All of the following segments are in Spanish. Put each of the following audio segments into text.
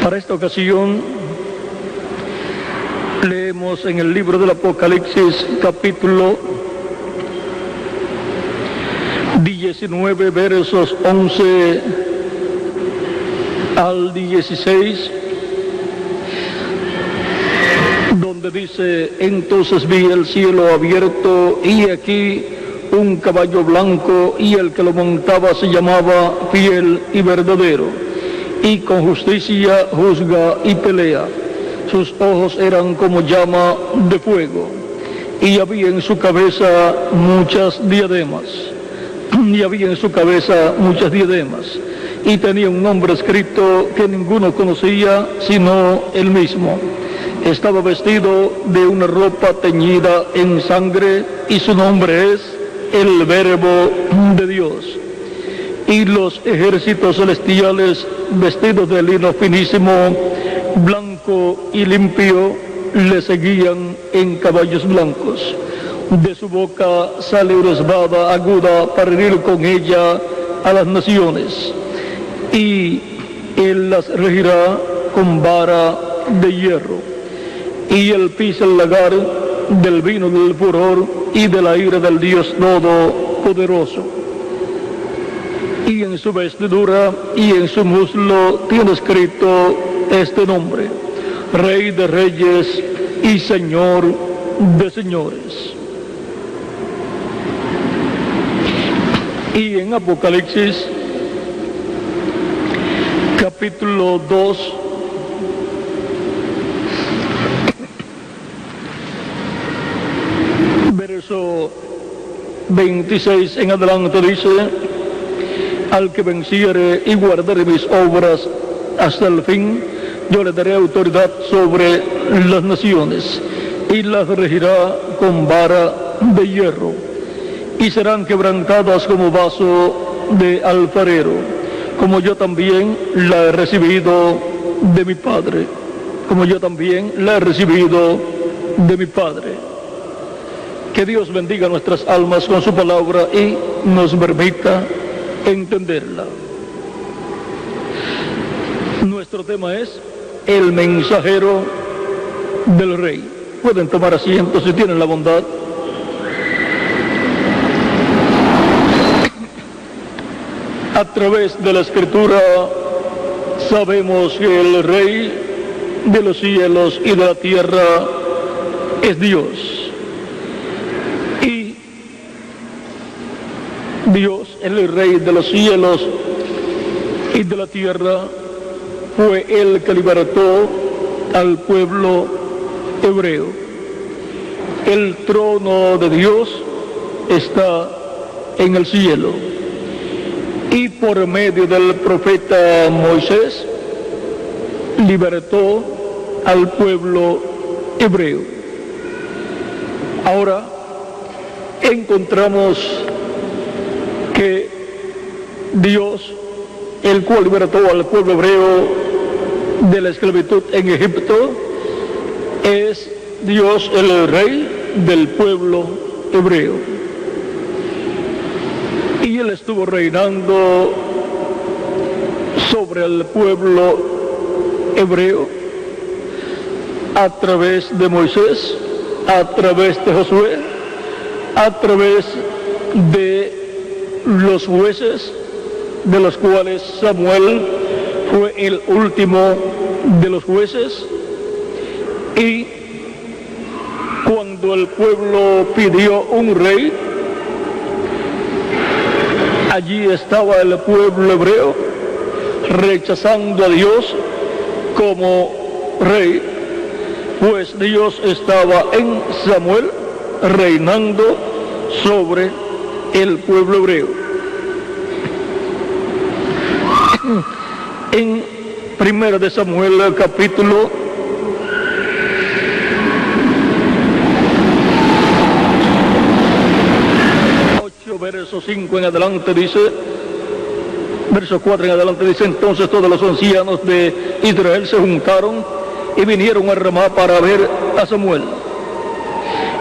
Para esta ocasión leemos en el libro del Apocalipsis capítulo 19 versos 11 al 16, donde dice: entonces vi el cielo abierto y aquí un caballo blanco, y el que lo montaba se llamaba Fiel y Verdadero, y con justicia juzga y pelea. Sus ojos eran como llama de fuego, y había en su cabeza muchas diademas. Y tenía un nombre escrito que ninguno conocía sino él mismo. Estaba vestido de una ropa teñida en sangre, y su nombre es el Verbo de Dios. Y los ejércitos celestiales, vestidos de lino finísimo, blanco y limpio, le seguían en caballos blancos. De su boca sale una espada aguda para herir con ella a las naciones, y él las regirá con vara de hierro. Y él pisa el lagar del vino del furor y de la ira del Dios Todopoderoso. Y en su vestidura y en su muslo tiene escrito este nombre: Rey de Reyes y Señor de Señores. Y en Apocalipsis capítulo 2 verso 26 en adelante dice: al que venciere y guardare mis obras hasta el fin, yo le daré autoridad sobre las naciones, y las regirá con vara de hierro, y serán quebrantadas como vaso de alfarero, como yo también la he recibido de mi Padre. Que Dios bendiga nuestras almas con su palabra y nos permita entenderla. Nuestro tema es el mensajero del Rey. Pueden tomar asiento si tienen la bondad. A través de la Escritura sabemos que el Rey de los cielos y de la tierra es Dios. Y Dios, el Rey de los cielos y de la tierra, fue el que libertó al pueblo hebreo. El trono de Dios está en el cielo, y por medio del profeta Moisés libertó al pueblo hebreo. Ahora encontramos que Dios, el cual libertó al pueblo hebreo de la esclavitud en Egipto, es Dios el Rey del pueblo hebreo. Y él estuvo reinando sobre el pueblo hebreo a través de Moisés, a través de Josué, a través de los jueces, de los cuales Samuel fue el último de los jueces. Y cuando el pueblo pidió un rey, allí estaba el pueblo hebreo rechazando a Dios como rey, pues Dios estaba en Samuel reinando sobre el pueblo hebreo. En 1 de Samuel capítulo 8 verso 5 en adelante dice, verso 4 en adelante dice: entonces todos los ancianos de Israel se juntaron y vinieron a Ramá para ver a Samuel.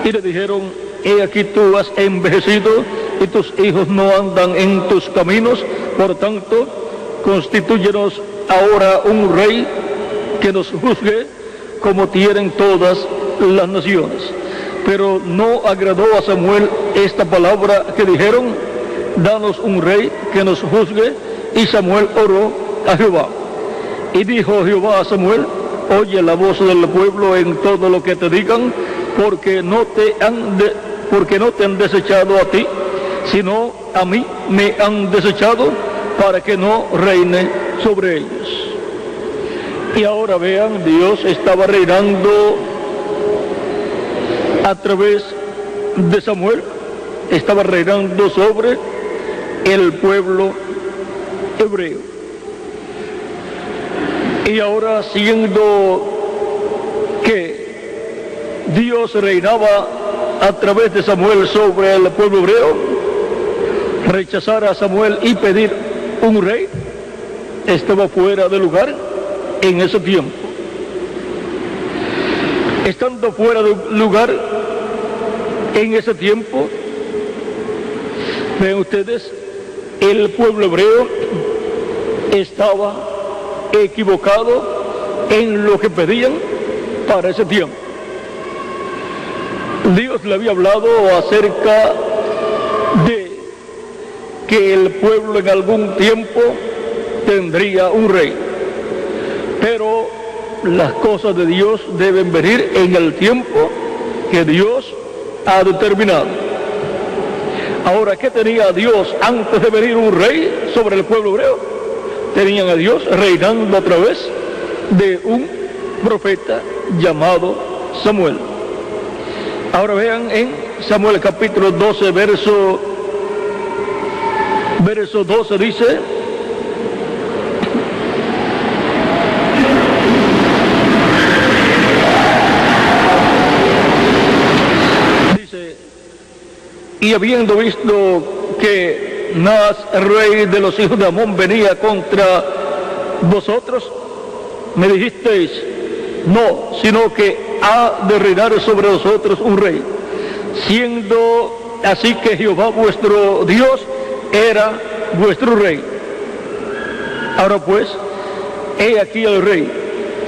Y le dijeron: he aquí tú has envejecido y tus hijos no andan en tus caminos, por tanto, constitúyenos ahora un rey que nos juzgue como tienen todas las naciones. Pero no agradó a Samuel esta palabra que dijeron: danos un rey que nos juzgue. Y Samuel oró a Jehová. Y dijo Jehová a Samuel: oye la voz del pueblo en todo lo que te digan, porque no te han desechado a ti, sino a mí me han desechado, para que no reine sobre ellos. Y ahora vean, Dios estaba reinando a través de Samuel, estaba reinando sobre el pueblo hebreo. Y ahora, siendo que Dios reinaba a través de Samuel sobre el pueblo hebreo, rechazar a Samuel y pedir un rey estaba fuera de lugar en ese tiempo. Estando fuera de lugar en ese tiempo, ven ustedes, el pueblo hebreo estaba equivocado en lo que pedían para ese tiempo. Dios le había hablado acerca de que el pueblo en algún tiempo tendría un rey, pero las cosas de Dios deben venir en el tiempo que Dios ha determinado. Ahora, ¿qué tenía Dios antes de venir un rey sobre el pueblo hebreo? Tenían a Dios reinando a través de un profeta llamado Samuel. Ahora vean en Samuel capítulo 12, verso 12 dice: y habiendo visto que Naas, rey de los hijos de Amón, venía contra vosotros, me dijisteis: no, sino que ha de reinar sobre vosotros un rey, siendo así que Jehová vuestro Dios era vuestro rey. Ahora pues, he aquí el rey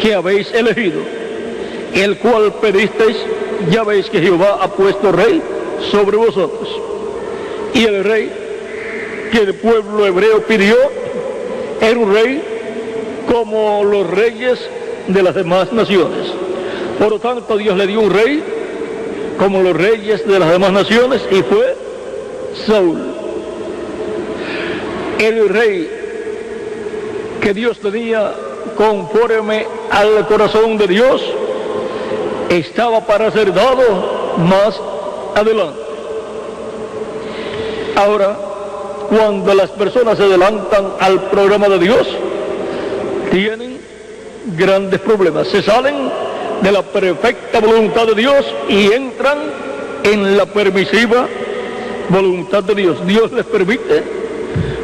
que habéis elegido, el cual pedisteis. Ya veis que Jehová ha puesto rey sobre vosotros. Y el rey que el pueblo hebreo pidió era un rey como los reyes de las demás naciones. Por lo tanto, Dios le dio un rey como los reyes de las demás naciones, y fue Saúl. El rey que Dios tenía conforme al corazón de Dios estaba para ser dado más adelante. Ahora, cuando las personas se adelantan al programa de Dios, tienen grandes problemas. Se salen de la perfecta voluntad de Dios y entran en la permisiva voluntad de Dios. Dios les permite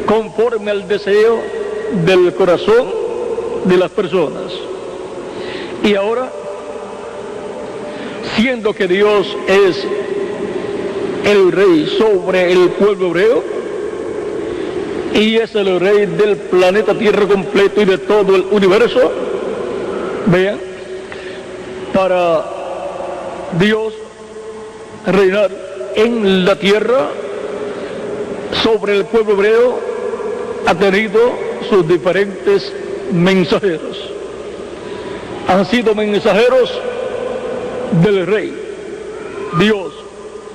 conforme al deseo del corazón de las personas. Y ahora, siendo que Dios es el rey sobre el pueblo hebreo y es el rey del planeta Tierra completo y de todo el universo, vean, para Dios reinar en la tierra sobre el pueblo hebreo ha tenido sus diferentes mensajeros. Han sido mensajeros del rey, Dios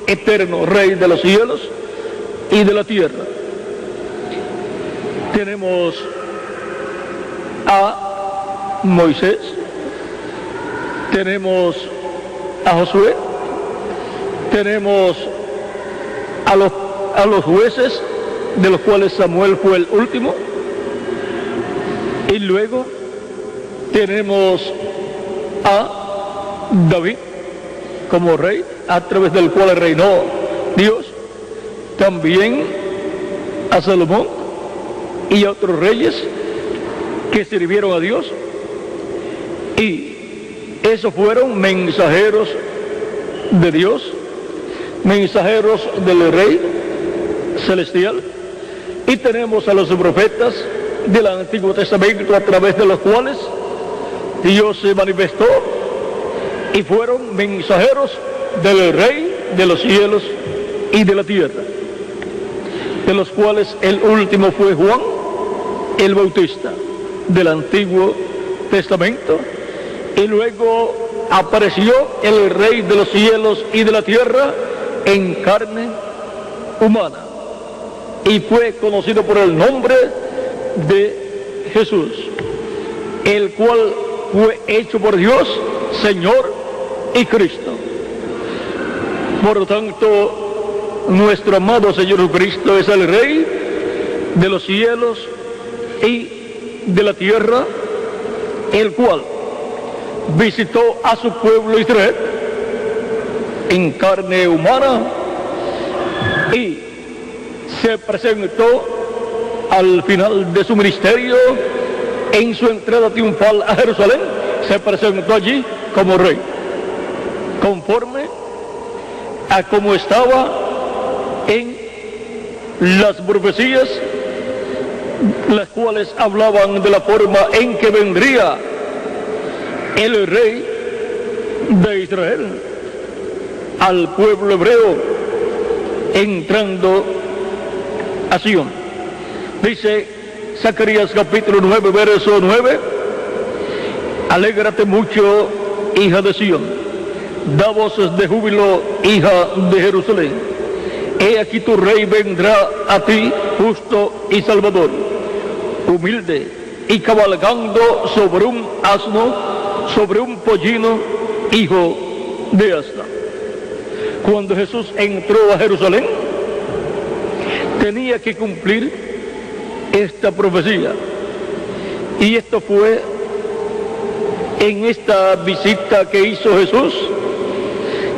eterno, rey de los cielos y de la tierra. Tenemos a Moisés, tenemos a Josué, tenemos a los jueces, de los cuales Samuel fue el último, y luego tenemos a David como rey, a través del cual reinó Dios, también a Salomón y a otros reyes que sirvieron a Dios, y esos fueron mensajeros de Dios, mensajeros del rey celestial. Y tenemos a los profetas del Antiguo Testamento, a través de los cuales Dios se manifestó y fueron mensajeros del Rey de los cielos y de la tierra, de los cuales el último fue Juan el Bautista del Antiguo Testamento, y luego apareció el Rey de los cielos y de la tierra en carne humana y fue conocido por el nombre de Jesús, el cual fue hecho por Dios Señor y Cristo. Por lo tanto, nuestro amado Señor Jesucristo es el Rey de los cielos y de la tierra, el cual visitó a su pueblo Israel en carne humana y se presentó al final de su ministerio en su entrada triunfal a Jerusalén. Se presentó allí como rey, conforme a como estaba en las profecías, las cuales hablaban de la forma en que vendría el rey de Israel al pueblo hebreo entrando a Sion. Dice Zacarías capítulo 9, verso 9: alégrate mucho, hija de Sion, da voces de júbilo, hija de Jerusalén. He aquí tu rey vendrá a ti, justo y salvador, humilde y cabalgando sobre un asno, sobre un pollino, hijo de asna. Cuando Jesús entró a Jerusalén, tenía que cumplir esta profecía, y esto fue en esta visita que hizo Jesús,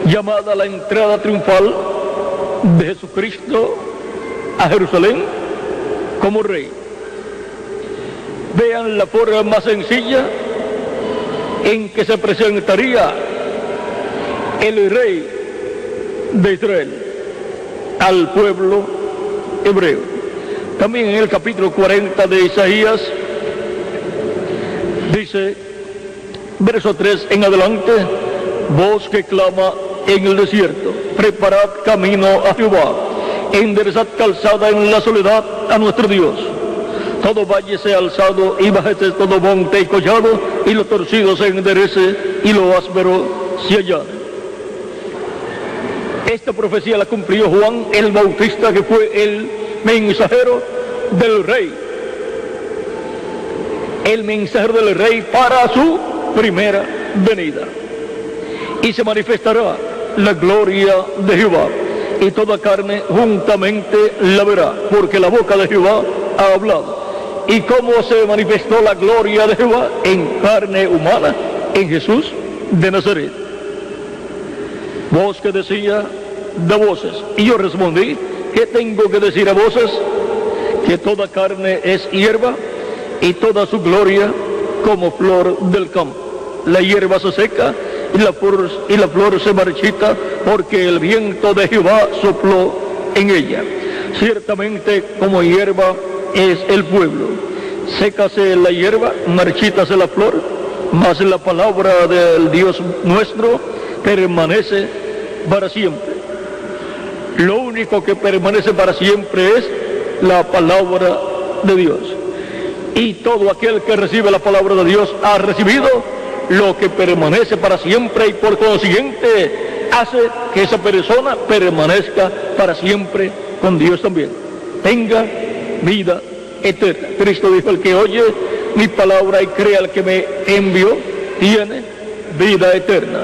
llamada la entrada triunfal de Jesucristo a Jerusalén como rey. Vean la forma más sencilla en que se presentaría el rey de Israel al pueblo hebreo. También en el capítulo 40 de Isaías dice, verso 3 en adelante: voz que clama en el desierto, preparad camino a Jehová, enderezad calzada en la soledad a nuestro Dios. Todo valle sea alzado y bajese todo monte y collado, y lo torcido se enderece y lo áspero se allane. Esta profecía la cumplió Juan el Bautista, que fue el mensajero del rey, el mensajero del rey para su primera venida. Y se manifestará la gloria de Jehová, y toda carne juntamente la verá, porque la boca de Jehová ha hablado. ¿Y cómo se manifestó la gloria de Jehová? En carne humana, en Jesús de Nazaret. Voz que decía, da voces. Y yo respondí, ¿qué tengo que decir a voces? Que toda carne es hierba, y toda su gloria como flor del campo. La hierba se seca y la flor se marchita, porque el viento de Jehová sopló en ella. Ciertamente como hierba es el pueblo. Sécase la hierba, marchítase la flor, mas la palabra del Dios nuestro permanece para siempre. Lo único que permanece para siempre es la palabra de Dios. Y todo aquel que recibe la palabra de Dios ha recibido lo que permanece para siempre, y por consiguiente hace que esa persona permanezca para siempre con Dios también. Tenga vida eterna. Cristo dijo, el que oye mi palabra y crea al que me envió, tiene vida eterna,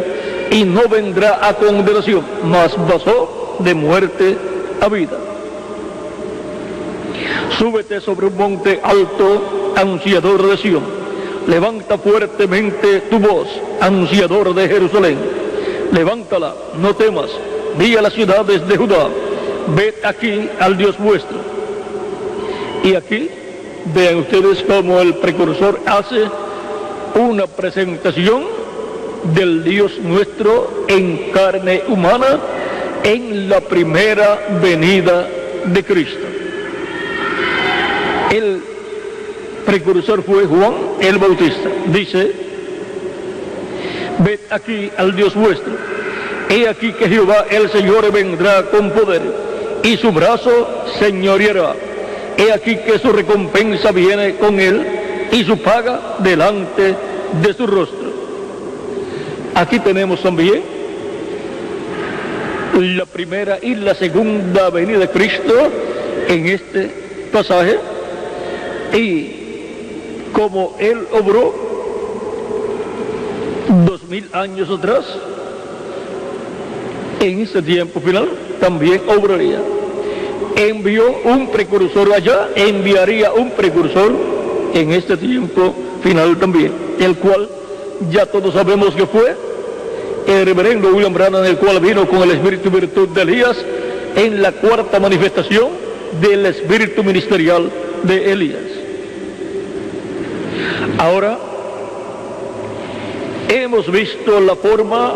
y no vendrá a condenación, mas pasó de muerte a vida. Súbete sobre un monte alto, anunciador de Sion. Levanta fuertemente tu voz, anunciador de Jerusalén. Levántala, no temas. Di a las ciudades de Judá, ved aquí al Dios vuestro. Y aquí vean ustedes cómo el precursor hace una presentación del Dios nuestro en carne humana en la primera venida de Cristo. El precursor fue Juan el Bautista. Dice ved aquí al Dios vuestro. He aquí que Jehová el Señor vendrá con poder, y su brazo señoreará. He aquí que su recompensa viene con él, y su paga delante de su rostro. Aquí tenemos también la primera y la segunda venida de Cristo en este pasaje, y como él obró 2000 años atrás, en este tiempo final también obraría. Envió un precursor allá, enviaría un precursor en este tiempo final también, el cual ya todos sabemos que fue el reverendo William Branham, el cual vino con el espíritu y virtud de Elías en la cuarta manifestación del espíritu ministerial de Elías. Ahora hemos visto la forma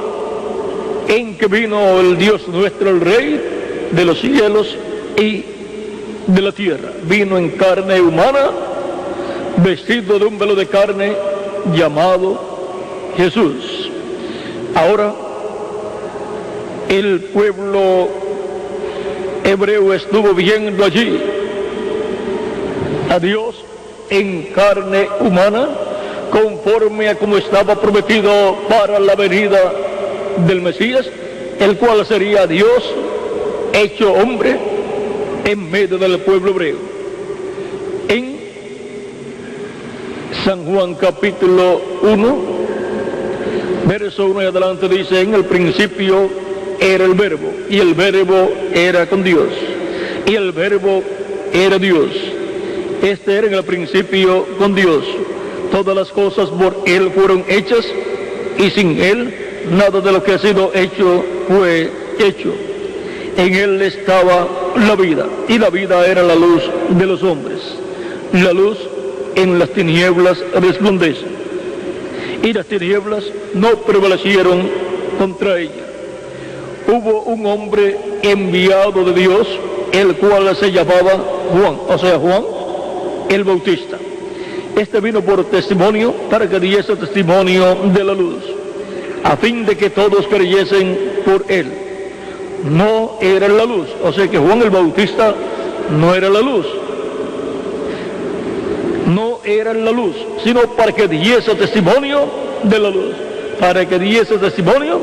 en que vino el Dios nuestro, el Rey de los cielos y de la tierra. Vino en carne humana, vestido de un velo de carne llamado Jesús. Ahora, el pueblo hebreo estuvo viendo allí a Dios en carne humana, conforme a como estaba prometido para la venida del Mesías, el cual sería Dios hecho hombre en medio del pueblo hebreo. En San Juan capítulo 1, verso 1 y adelante dice: en el principio era el verbo, y el verbo era con Dios, y el verbo era Dios. Este era en el principio con Dios. Todas las cosas por él fueron hechas, y sin él nada de lo que ha sido hecho fue hecho. En él estaba la vida, y la vida era la luz de los hombres. La luz en las tinieblas resplandece, y las tinieblas no prevalecieron contra ella. Hubo un hombre enviado de Dios, el cual se llamaba Juan, o sea, Juan el Bautista. Este vino por testimonio, para que diese testimonio de la luz, a fin de que todos creyesen por él. No era la luz, o sea que Juan el Bautista no era la luz. No era la luz, sino para que diese testimonio de la luz, para que diese testimonio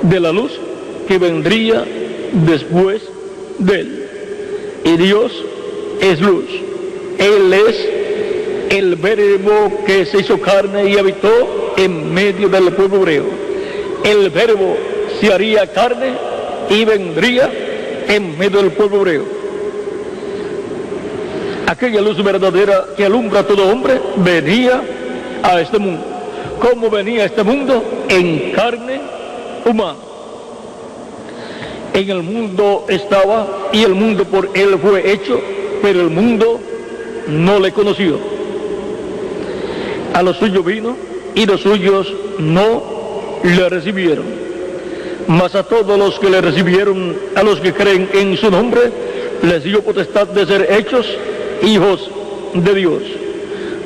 de la luz que vendría después de él. Y Dios es luz. Él es el verbo que se hizo carne y habitó en medio del pueblo hebreo. El verbo se haría carne y vendría en medio del pueblo hebreo. Aquella luz verdadera que alumbra a todo hombre venía a este mundo. ¿Cómo venía a este mundo? En carne humana. En el mundo estaba, y el mundo por él fue hecho, pero el mundo no le conoció. A los suyos vino, y los suyos no le recibieron. Mas a todos los que le recibieron, a los que creen en su nombre, les dio potestad de ser hechos hijos de Dios,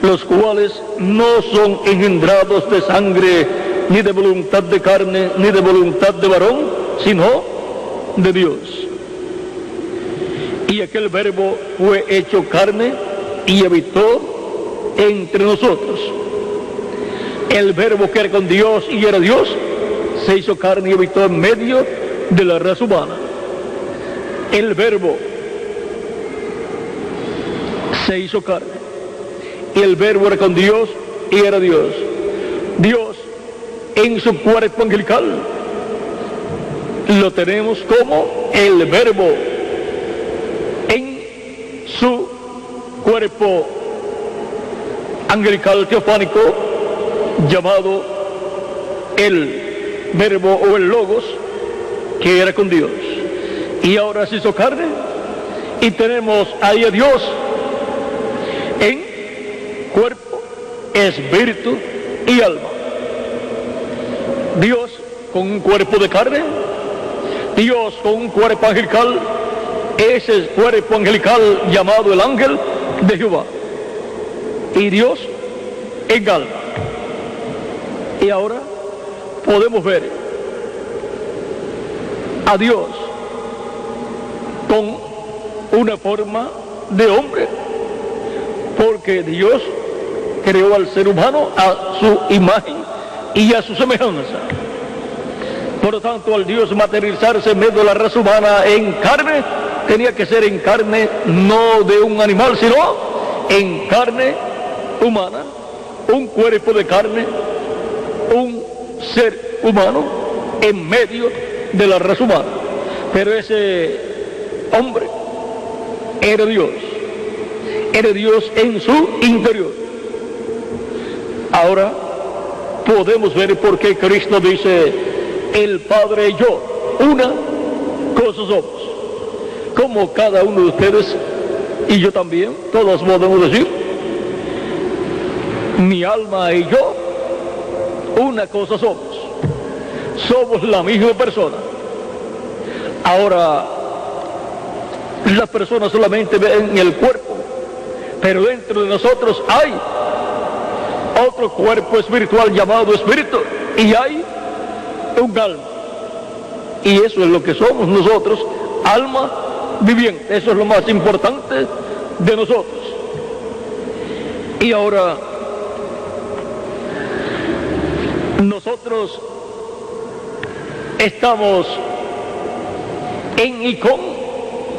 los cuales no son engendrados de sangre, ni de voluntad de carne, ni de voluntad de varón, sino de Dios. Y aquel verbo fue hecho carne y habitó entre nosotros. El verbo que era con Dios y era Dios, se hizo carne y habitó en medio de la raza humana. El verbo se hizo carne, y el verbo era con Dios y era Dios. Dios en su cuerpo angelical lo tenemos como el verbo en su cuerpo angelical teofánico, llamado el verbo o el logos, que era con Dios. Y ahora se hizo carne, y tenemos ahí a Dios en cuerpo, espíritu y alma. Dios con un cuerpo de carne, Dios con un cuerpo angelical, ese cuerpo angelical llamado el ángel de Jehová, y Dios en alma. Y ahora podemos ver a Dios con una forma de hombre, porque Dios creó al ser humano a su imagen y a su semejanza. Por lo tanto, al Dios materializarse en medio de la raza humana en carne, tenía que ser en carne no de un animal, sino en carne humana, un cuerpo de carne, un ser humano en medio de la raza humana. Pero ese hombre era Dios en su interior. Ahora podemos ver por qué Cristo dice: el Padre y yo, una cosa somos. Como cada uno de ustedes y yo también, todos podemos decir: mi alma y yo, una cosa somos. Somos la misma persona. Ahora, las personas solamente ven el cuerpo, pero dentro de nosotros hay otro cuerpo espiritual llamado espíritu, y hay un alma. Y eso es lo que somos nosotros, alma viviente. Eso es lo más importante de nosotros. Y ahora, nosotros estamos en y con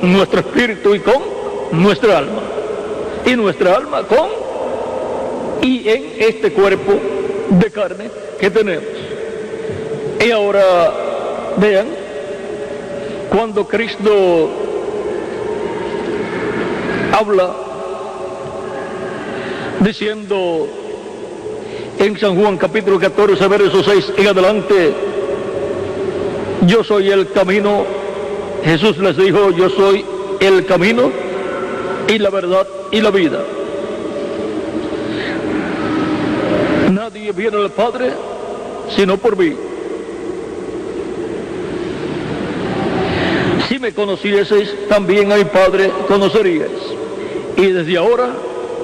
nuestro espíritu y con nuestra alma. Y nuestra alma con y en este cuerpo de carne que tenemos. Y ahora vean, cuando Cristo habla diciendo en San Juan capítulo 14 verso 6 en adelante: yo soy el camino. Jesús les dijo: yo soy el camino y la verdad y la vida. Nadie viene al Padre sino por mí. Si me conocieseis, también a mi Padre conoceríais. Y desde ahora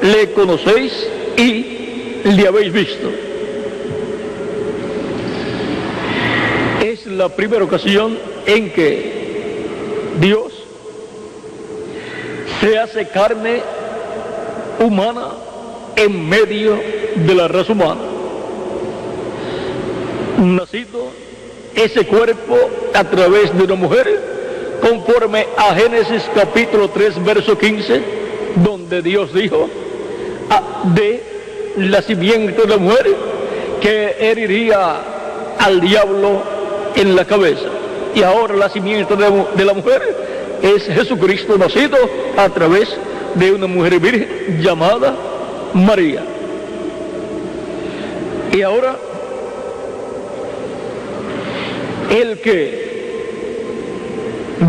le conocéis y le habéis visto. Es la primera ocasión en que Dios se hace carne humana en medio de la raza humana. Nacido ese cuerpo a través de una mujer, conforme a Génesis capítulo 3 verso 15, donde Dios dijo de la simiente de la mujer que heriría al diablo en la cabeza. Y ahora la simiente de la mujer es Jesucristo, nacido a través de una mujer virgen llamada María. Y ahora, el que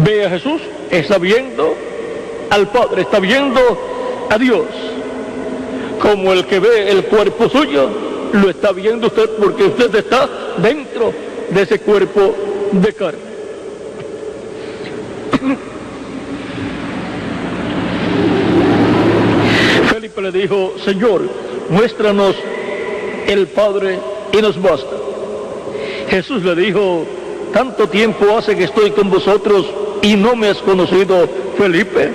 ve a Jesús está viendo al Padre, está viendo a Dios. Como el que ve el cuerpo suyo, lo está viendo usted, porque usted está dentro de ese cuerpo de carne. Felipe le dijo: Señor, muéstranos el Padre y nos basta. Jesús le dijo: tanto tiempo hace que estoy con vosotros y no me has conocido, Felipe.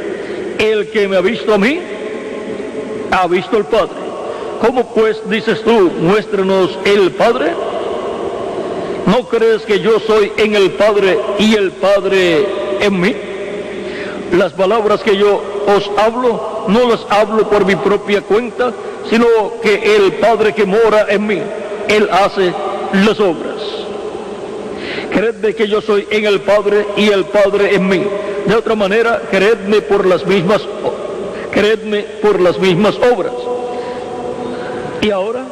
El que me ha visto a mí, ha visto al Padre. ¿Cómo pues dices tú, muéstranos el Padre? ¿No crees que yo soy en el Padre y el Padre en mí? Las palabras que yo os hablo, no las hablo por mi propia cuenta, sino que el Padre que mora en mí, Él hace las obras. Creedme que yo soy en el Padre y el Padre en mí. De otra manera, creedme por las mismas obras. Y ahora,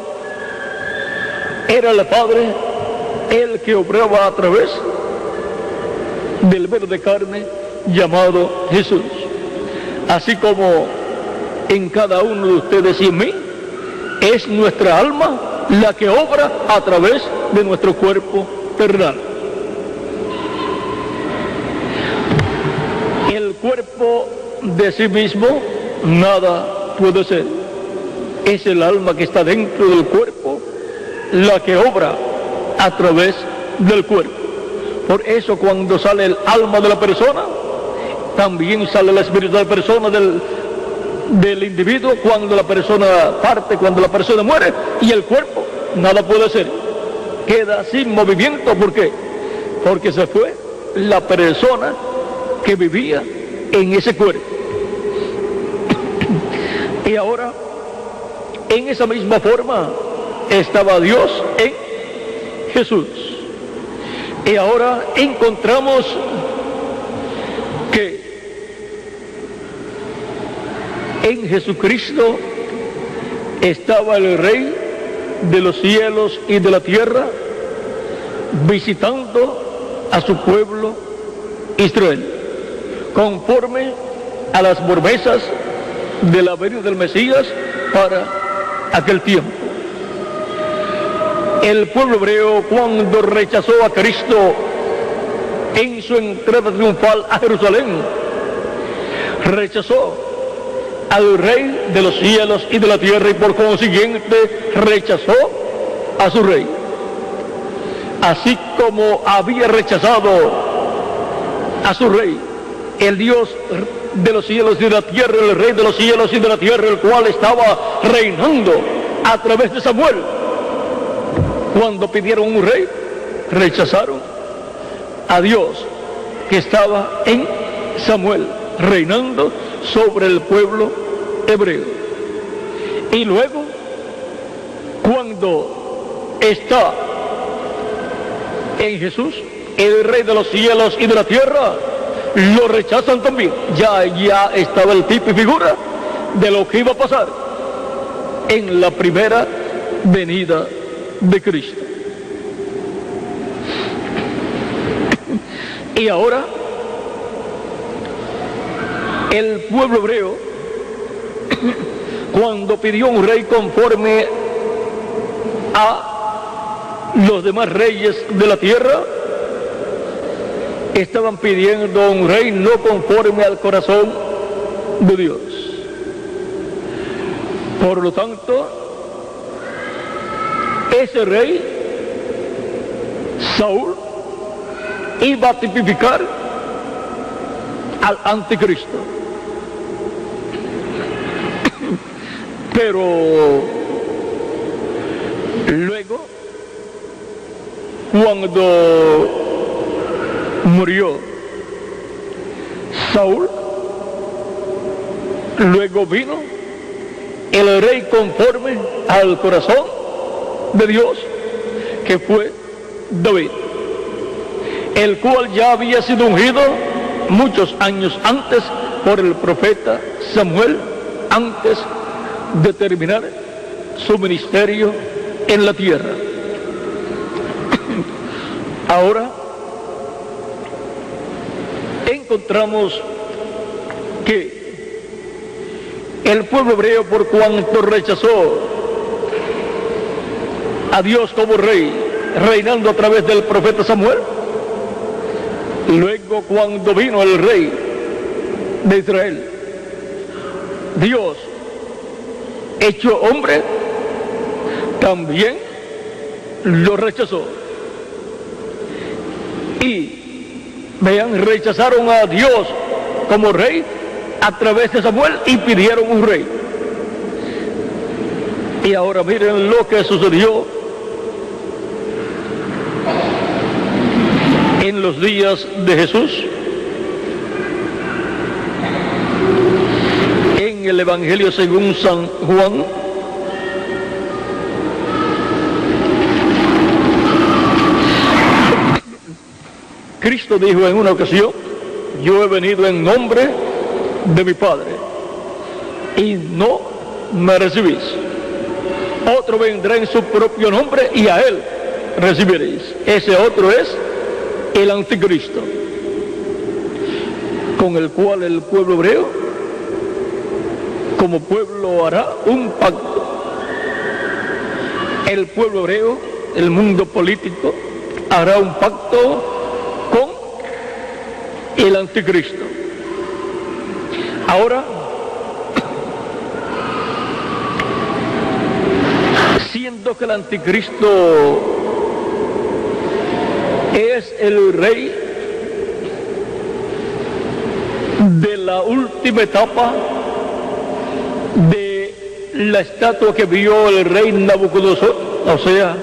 era el Padre el que obraba a través del verbo de carne llamado Jesús. Así como en cada uno de ustedes y en mí, es nuestra alma la que obra a través de nuestro cuerpo terrenal. El cuerpo de sí mismo nada puede ser. Es el alma que está dentro del cuerpo la que obra a través del cuerpo. Por eso cuando sale el alma de la persona, también sale el espíritu de la persona, del individuo, cuando la persona parte, cuando la persona muere, y el cuerpo nada puede hacer, queda sin movimiento. ¿Por qué? Porque se fue la persona que vivía en ese cuerpo. Y ahora, en esa misma forma, estaba Dios en Jesús. Y ahora encontramos que en Jesucristo estaba el Rey de los cielos y de la tierra, visitando a su pueblo Israel, conforme a las promesas de la venida del Mesías para aquel tiempo. El pueblo hebreo, cuando rechazó a Cristo en su entrada triunfal a Jerusalén, rechazó al Rey de los cielos y de la tierra, y por consiguiente rechazó a su Rey. Así como había rechazado a su Rey, el Dios de los cielos y de la tierra, el Rey de los cielos y de la tierra, el cual estaba reinando a través de Samuel. Cuando pidieron un rey, rechazaron a Dios que estaba en Samuel, reinando sobre el pueblo hebreo. Y luego, cuando está en Jesús, el Rey de los cielos y de la tierra, lo rechazan también. Ya estaba el tipo y figura de lo que iba a pasar en la primera venida de Cristo. Y ahora el pueblo hebreo, cuando pidió un rey conforme a los demás reyes de la tierra, estaban pidiendo un rey no conforme al corazón de Dios. Por lo tanto, ese rey, Saúl, iba a tipificar al anticristo. Pero luego, cuando murió Saúl, luego vino el rey conforme al corazón de Dios, que fue David, el cual ya había sido ungido muchos años antes por el profeta Samuel, antes de terminar su ministerio en la tierra. Ahora encontramos que el pueblo hebreo, por cuanto rechazó a Dios como rey, reinando a través del profeta Samuel, luego cuando vino el rey de Israel, Dios hecho hombre, también lo rechazó. Y vean, rechazaron a Dios como rey a través de Samuel y pidieron un rey. Y ahora miren lo que sucedió en los días de Jesús. En el Evangelio según San Juan, Cristo dijo en una ocasión: yo he venido en nombre de mi Padre y no me recibís. Otro vendrá en su propio nombre y a él recibiréis. Ese otro es el anticristo, con el cual el pueblo hebreo como pueblo hará un pacto. El pueblo hebreo, el mundo político, hará un pacto con el anticristo. Ahora, siendo que el anticristo es el rey de la última etapa de la estatua que vio el rey Nabucodonosor. O sea,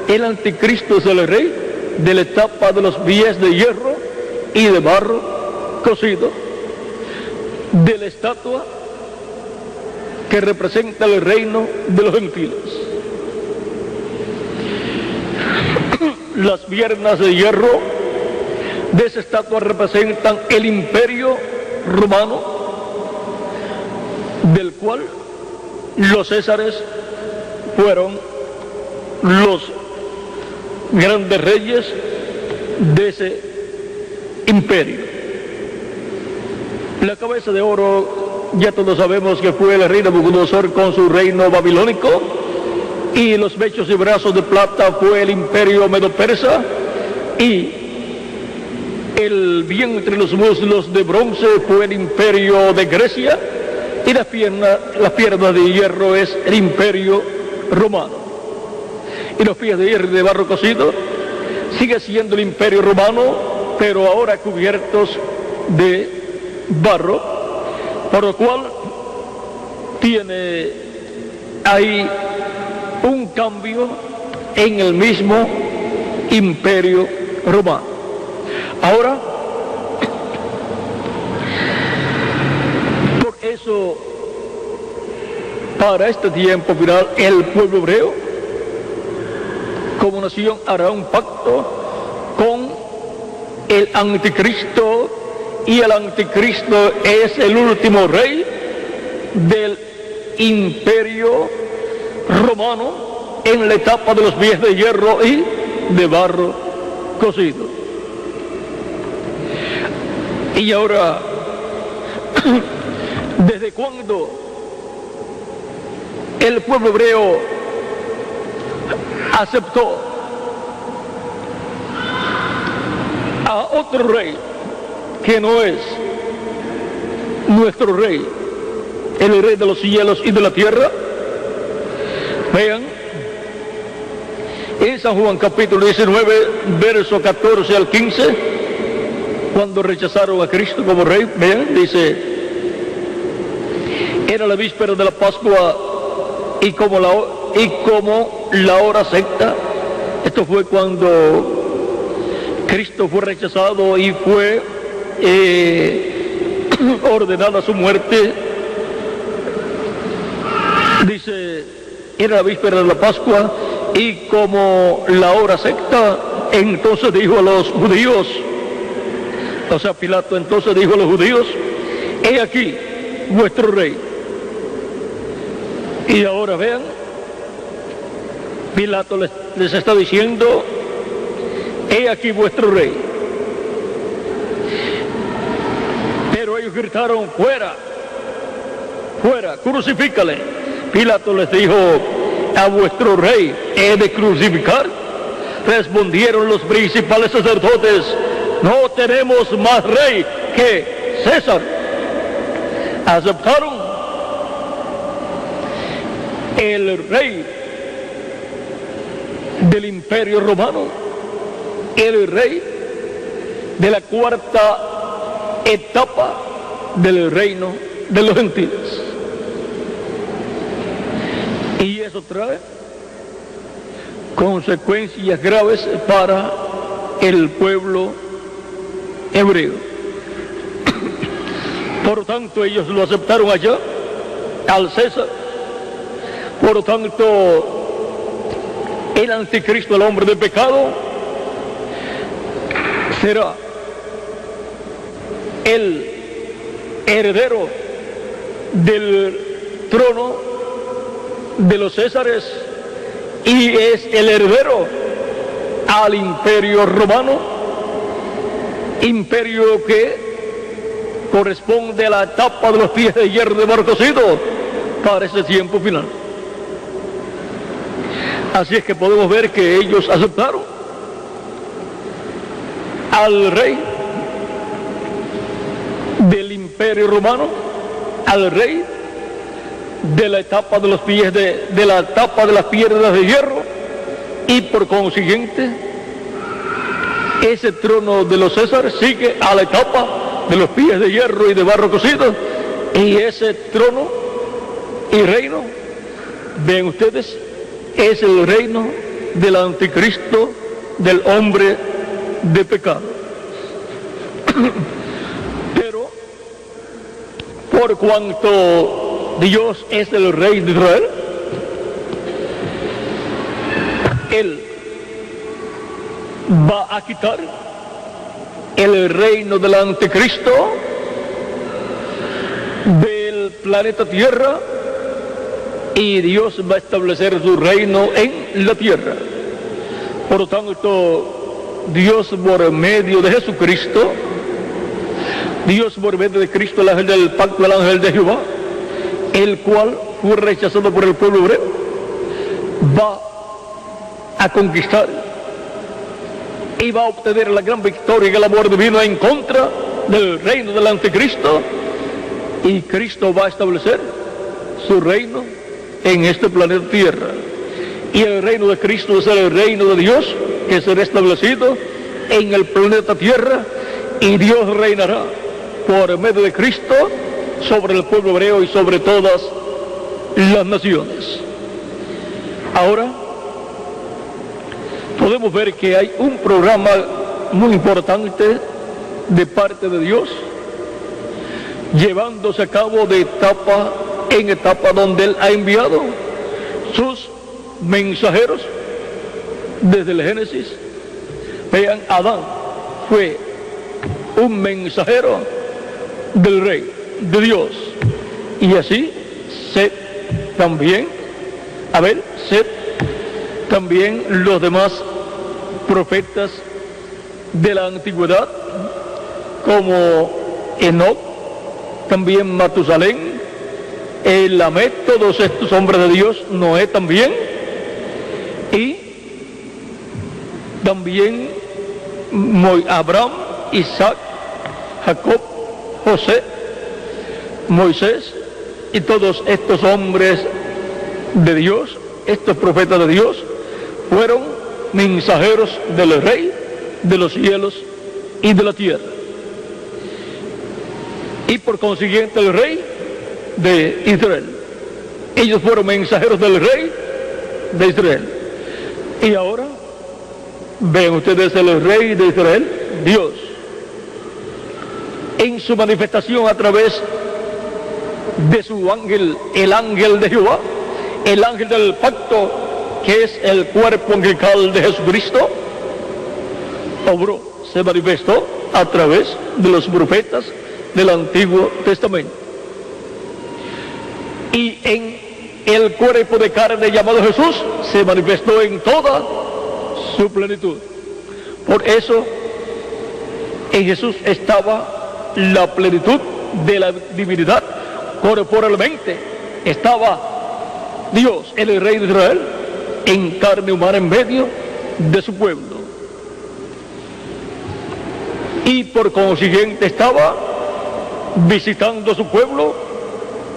el anticristo es el rey de la etapa de los pies de hierro y de barro cocido, de la estatua que representa el reino de los gentiles. Las piernas de hierro de esa estatua representan el imperio romano, del cual los césares fueron los grandes reyes de ese imperio. La cabeza de oro, ya todos sabemos que fue el rey Nabucodonosor con su reino babilónico, y los pechos y brazos de plata fue el imperio medo-persa, y el vientre y los muslos de bronce fue el imperio de Grecia, y las piernas de hierro es el imperio romano. Y los pies de hierro y de barro cocido sigue siendo el imperio romano, pero ahora cubiertos de barro, por lo cual tiene ahí un cambio en el mismo imperio romano. Ahora, por eso, para este tiempo final, el pueblo hebreo, como nación, hará un pacto con el anticristo, y el anticristo es el último rey del imperio romano en la etapa de los pies de hierro y de barro cocido. Y ahora, ¿desde cuándo el pueblo hebreo aceptó a otro rey que no es nuestro rey, el rey de los cielos y de la tierra? Vean, en San Juan capítulo 19, verso 14 al 15, cuando rechazaron a Cristo como rey, vean, dice, era la víspera de la Pascua y como la hora sexta. Esto fue cuando Cristo fue rechazado y fue ordenada su muerte. Dice, era la víspera de la Pascua y como la hora sexta, entonces dijo a los judíos, o sea, Pilato entonces dijo a los judíos, he aquí vuestro rey. Y ahora vean, Pilato les está diciendo, he aquí vuestro rey. Pero ellos gritaron, fuera, fuera, crucifícale. Pilato les dijo, a vuestro rey he de crucificar. Respondieron los principales sacerdotes, no tenemos más rey que César. Aceptaron el rey del imperio romano, el rey de la cuarta etapa del reino de los gentiles. Y eso trae consecuencias graves para el pueblo hebreo. Por lo tanto, ellos lo aceptaron allá, al César. Por lo tanto, el anticristo, el hombre de pecado, será el heredero del trono de los Césares y es el heredero al imperio romano, imperio que corresponde a la etapa de los pies de hierro de barro cocido para ese tiempo final. Así es que podemos ver que ellos aceptaron al rey del imperio romano, al rey de la etapa de los pies de la etapa de las piedras de hierro, y por consiguiente Ese trono de los Césares sigue a la etapa de los pies de hierro y de barro cocido. Y ese trono y reino, ven ustedes, es el reino del anticristo, del hombre de pecado. Pero por cuanto Dios es el rey de Israel, Él va a quitar el reino del anticristo del planeta Tierra, y Dios va a establecer su reino en la tierra. Por lo tanto, Dios por medio de Jesucristo, Dios por medio de Cristo, el ángel del pacto, el ángel de Jehová, el cual fue rechazado por el pueblo hebreo, va a conquistar y va a obtener la gran victoria y el amor divino en contra del reino del anticristo, y Cristo va a establecer su reino en este planeta Tierra. Y el reino de Cristo es el reino de Dios, que será establecido en el planeta Tierra, y Dios reinará por medio de Cristo sobre el pueblo hebreo y sobre todas las naciones. Ahora podemos ver que hay un programa muy importante de parte de Dios, llevándose a cabo de etapa en etapa, donde Él ha enviado sus mensajeros desde el Génesis. Vean, Adán fue un mensajero del rey, de Dios, y así Set también, Set también, los demás profetas de la antigüedad, como Enoc, también Matusalén, Lamec, todos estos hombres de Dios, Noé también, y también Abraham, Isaac, Jacob, José, Moisés, y todos estos hombres de Dios, estos profetas de Dios, fueron mensajeros del rey de los cielos y de la tierra. Y por consiguiente el rey de Israel. Ellos fueron mensajeros del rey de Israel. Y ahora ven ustedes el rey de Israel, Dios, en su manifestación a través de su ángel, el ángel de Jehová, el ángel del pacto, que es el cuerpo angelical de Jesucristo, obró, se manifestó a través de los profetas del Antiguo Testamento. Y en el cuerpo de carne llamado Jesús se manifestó en toda su plenitud. Por eso en Jesús estaba la plenitud de la divinidad corporalmente. Estaba Dios, el rey de Israel, en carne humana en medio de su pueblo. Y por consiguiente estaba visitando a su pueblo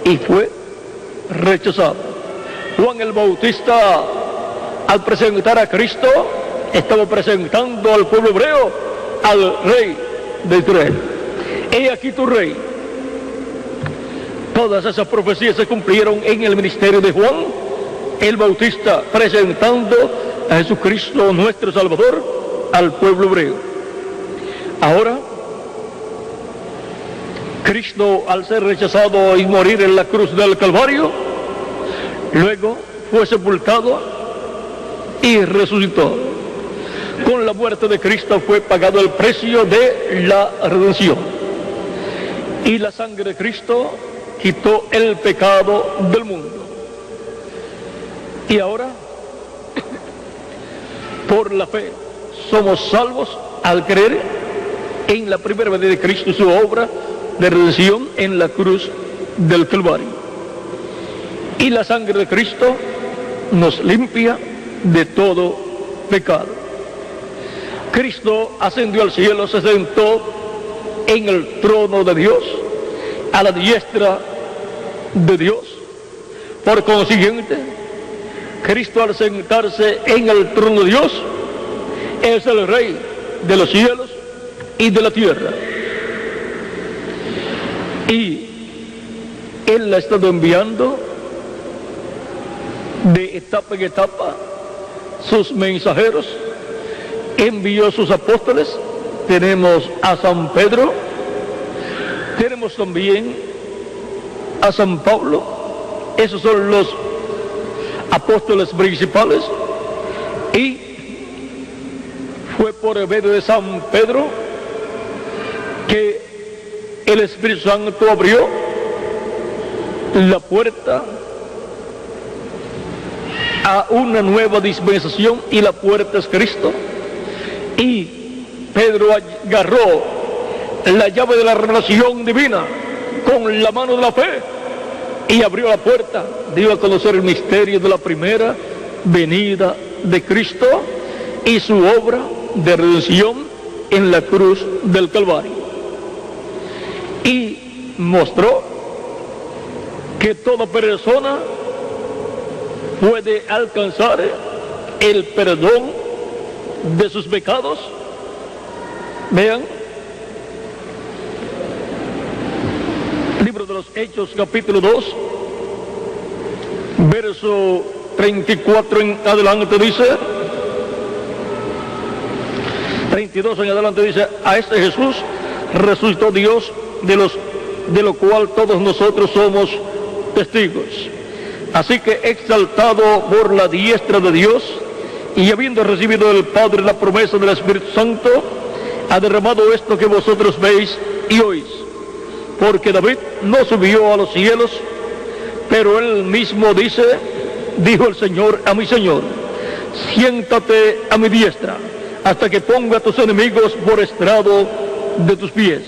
y fue rechazado. Juan el Bautista, al presentar a Cristo, estaba presentando al pueblo hebreo al rey de Israel. He aquí tu rey. Todas esas profecías se cumplieron en el ministerio de Juan el Bautista, presentando a Jesucristo, nuestro Salvador, al pueblo hebreo. Ahora, Cristo, al ser rechazado y morir en la cruz del Calvario, luego fue sepultado y resucitó. Con la muerte de Cristo fue pagado el precio de la redención. Y la sangre de Cristo quitó el pecado del mundo. Y ahora, por la fe, somos salvos al creer en la primera venida de Cristo y su obra de redención en la cruz del Calvario. Y la sangre de Cristo nos limpia de todo pecado. Cristo ascendió al cielo, se sentó en el trono de Dios, a la diestra de Dios. Por consiguiente, Cristo, al sentarse en el trono de Dios, es el rey de los cielos y de la tierra. Y Él ha estado enviando de etapa en etapa sus mensajeros, envió sus apóstoles. Tenemos a San Pedro, tenemos también a San Pablo. Esos son los apóstoles principales. Y fue por medio de San Pedro que el Espíritu Santo abrió la puerta a una nueva dispensación, y la puerta es Cristo. Y Pedro agarró la llave de la revelación divina con la mano de la fe y abrió la puerta, dio a conocer el misterio de la primera venida de Cristo y su obra de redención en la cruz del Calvario. Y mostró que toda persona puede alcanzar el perdón de sus pecados. Vean, libro de los Hechos, capítulo 2, verso 34 en adelante dice, 32 en adelante dice: a este Jesús resucitó Dios, de lo cual todos nosotros somos testigos. Así que, exaltado por la diestra de Dios, y habiendo recibido del Padre la promesa del Espíritu Santo, ha derramado esto que vosotros veis y oís. Porque David no subió a los cielos, pero él mismo dice: dijo el Señor a mi Señor, siéntate a mi diestra, hasta que ponga a tus enemigos por estrado de tus pies.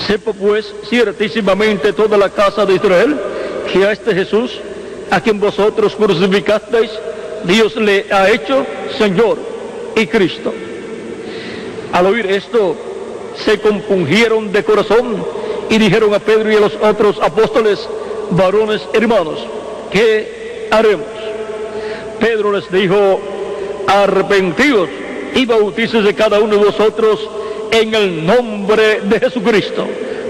Sepa pues ciertísimamente toda la casa de Israel, que a este Jesús, a quien vosotros crucificasteis, Dios le ha hecho Señor y Cristo. Al oír esto, se compungieron de corazón y dijeron a Pedro y a los otros apóstoles: varones hermanos, ¿qué haremos? Pedro les dijo: arrepentidos y bautícese cada uno de vosotros en el nombre de Jesucristo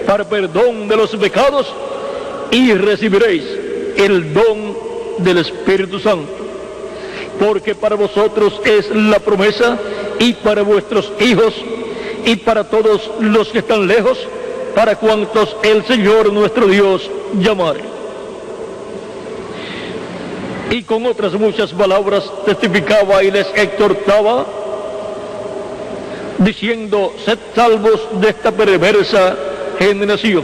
para perdón de los pecados, y recibiréis el don del Espíritu Santo. Porque para vosotros es la promesa, y para vuestros hijos, y para todos los que están lejos, para cuantos el Señor nuestro Dios llamare. Y con otras muchas palabras testificaba y les exhortaba, diciendo: sed salvos de esta perversa generación.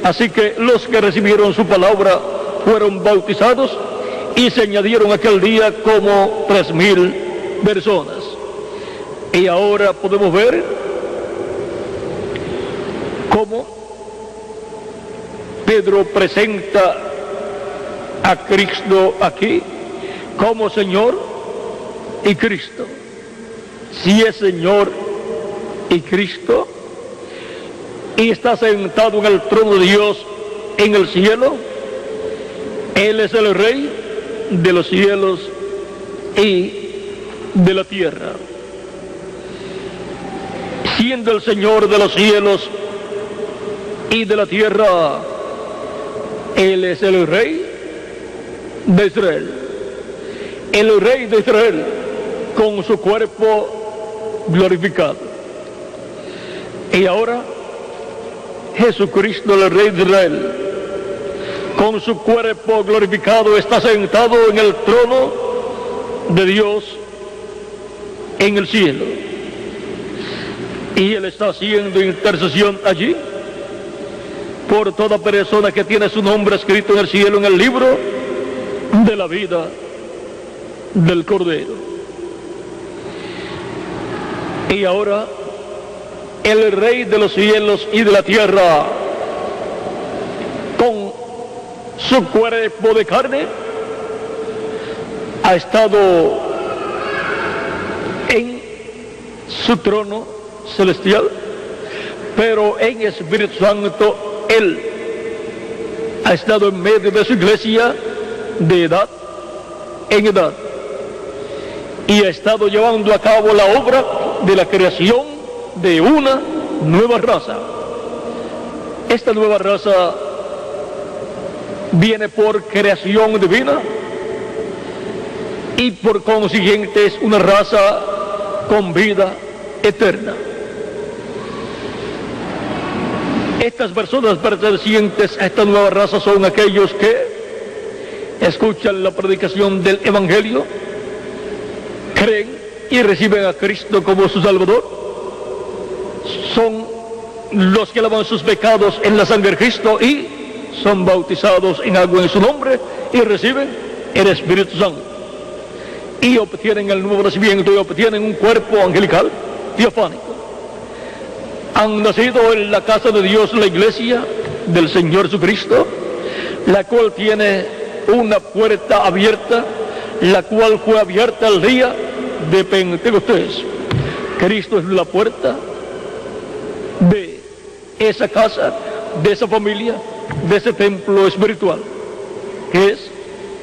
Así que los que recibieron su palabra fueron bautizados, y se añadieron aquel día como 3,000 personas. Y ahora podemos ver cómo Pedro presenta a Cristo aquí como Señor y Cristo. Si es Señor y Cristo, y está sentado en el trono de Dios en el cielo, Él es el Rey de los cielos y de la tierra. Siendo el Señor de los cielos y de la tierra, Él es el Rey de Israel. El Rey de Israel con su cuerpo glorificado. Y ahora Jesucristo, el Rey de Israel, con su cuerpo glorificado, está sentado en el trono de Dios en el cielo. Y Él está haciendo intercesión allí por toda persona que tiene su nombre escrito en el cielo, en el libro de la vida del Cordero. Y ahora el Rey de los cielos y de la tierra, con su cuerpo de carne, ha estado en su trono celestial, pero en Espíritu Santo Él ha estado en medio de su iglesia de edad en edad, y ha estado llevando a cabo la obra de la creación de una nueva raza. Esta nueva raza viene por creación divina y por consiguiente es una raza con vida eterna. Estas personas pertenecientes a esta nueva raza son aquellos que escuchan la predicación del Evangelio, creen y reciben a Cristo como su Salvador. Son los que lavan sus pecados en la sangre de Cristo y son bautizados en agua en su nombre y reciben el Espíritu Santo. Y obtienen el nuevo nacimiento y obtienen un cuerpo angelical, teofánico. Han nacido en la casa de Dios, la iglesia del Señor Jesucristo, la cual tiene una puerta abierta, la cual fue abierta el día de Pentecostés. Cristo es la puerta de esa casa, de esa familia, de ese templo espiritual, que es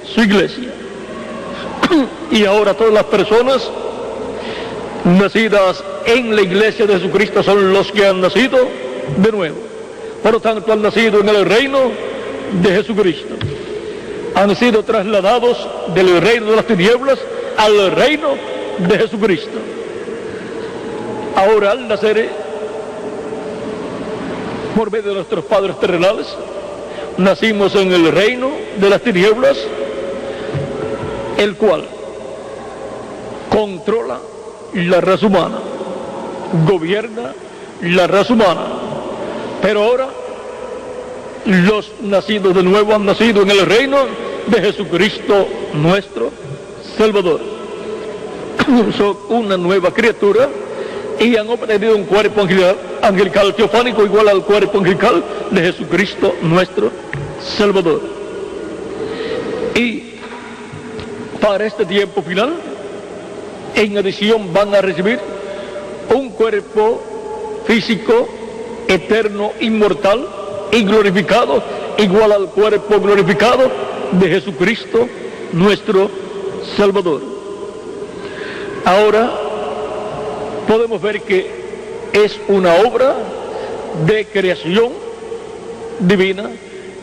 su iglesia. Y ahora todas las personas nacidas en la iglesia de Jesucristo son los que han nacido de nuevo. Por lo tanto, han nacido en el reino de Jesucristo. Han sido trasladados del reino de las tinieblas al reino de Jesucristo. Ahora, al nacer por medio de nuestros padres terrenales, nacimos en el reino de las tinieblas, el cual controla la raza humana, gobierna la raza humana. Pero ahora los nacidos de nuevo han nacido en el reino de Jesucristo nuestro Salvador. Son una nueva criatura y han obtenido un cuerpo angelical teofánico igual al cuerpo angelical de Jesucristo nuestro Salvador. Y para este tiempo final, en adición van a recibir un cuerpo físico, eterno, inmortal y glorificado, igual al cuerpo glorificado de Jesucristo, nuestro Salvador. Ahora podemos ver que es una obra de creación divina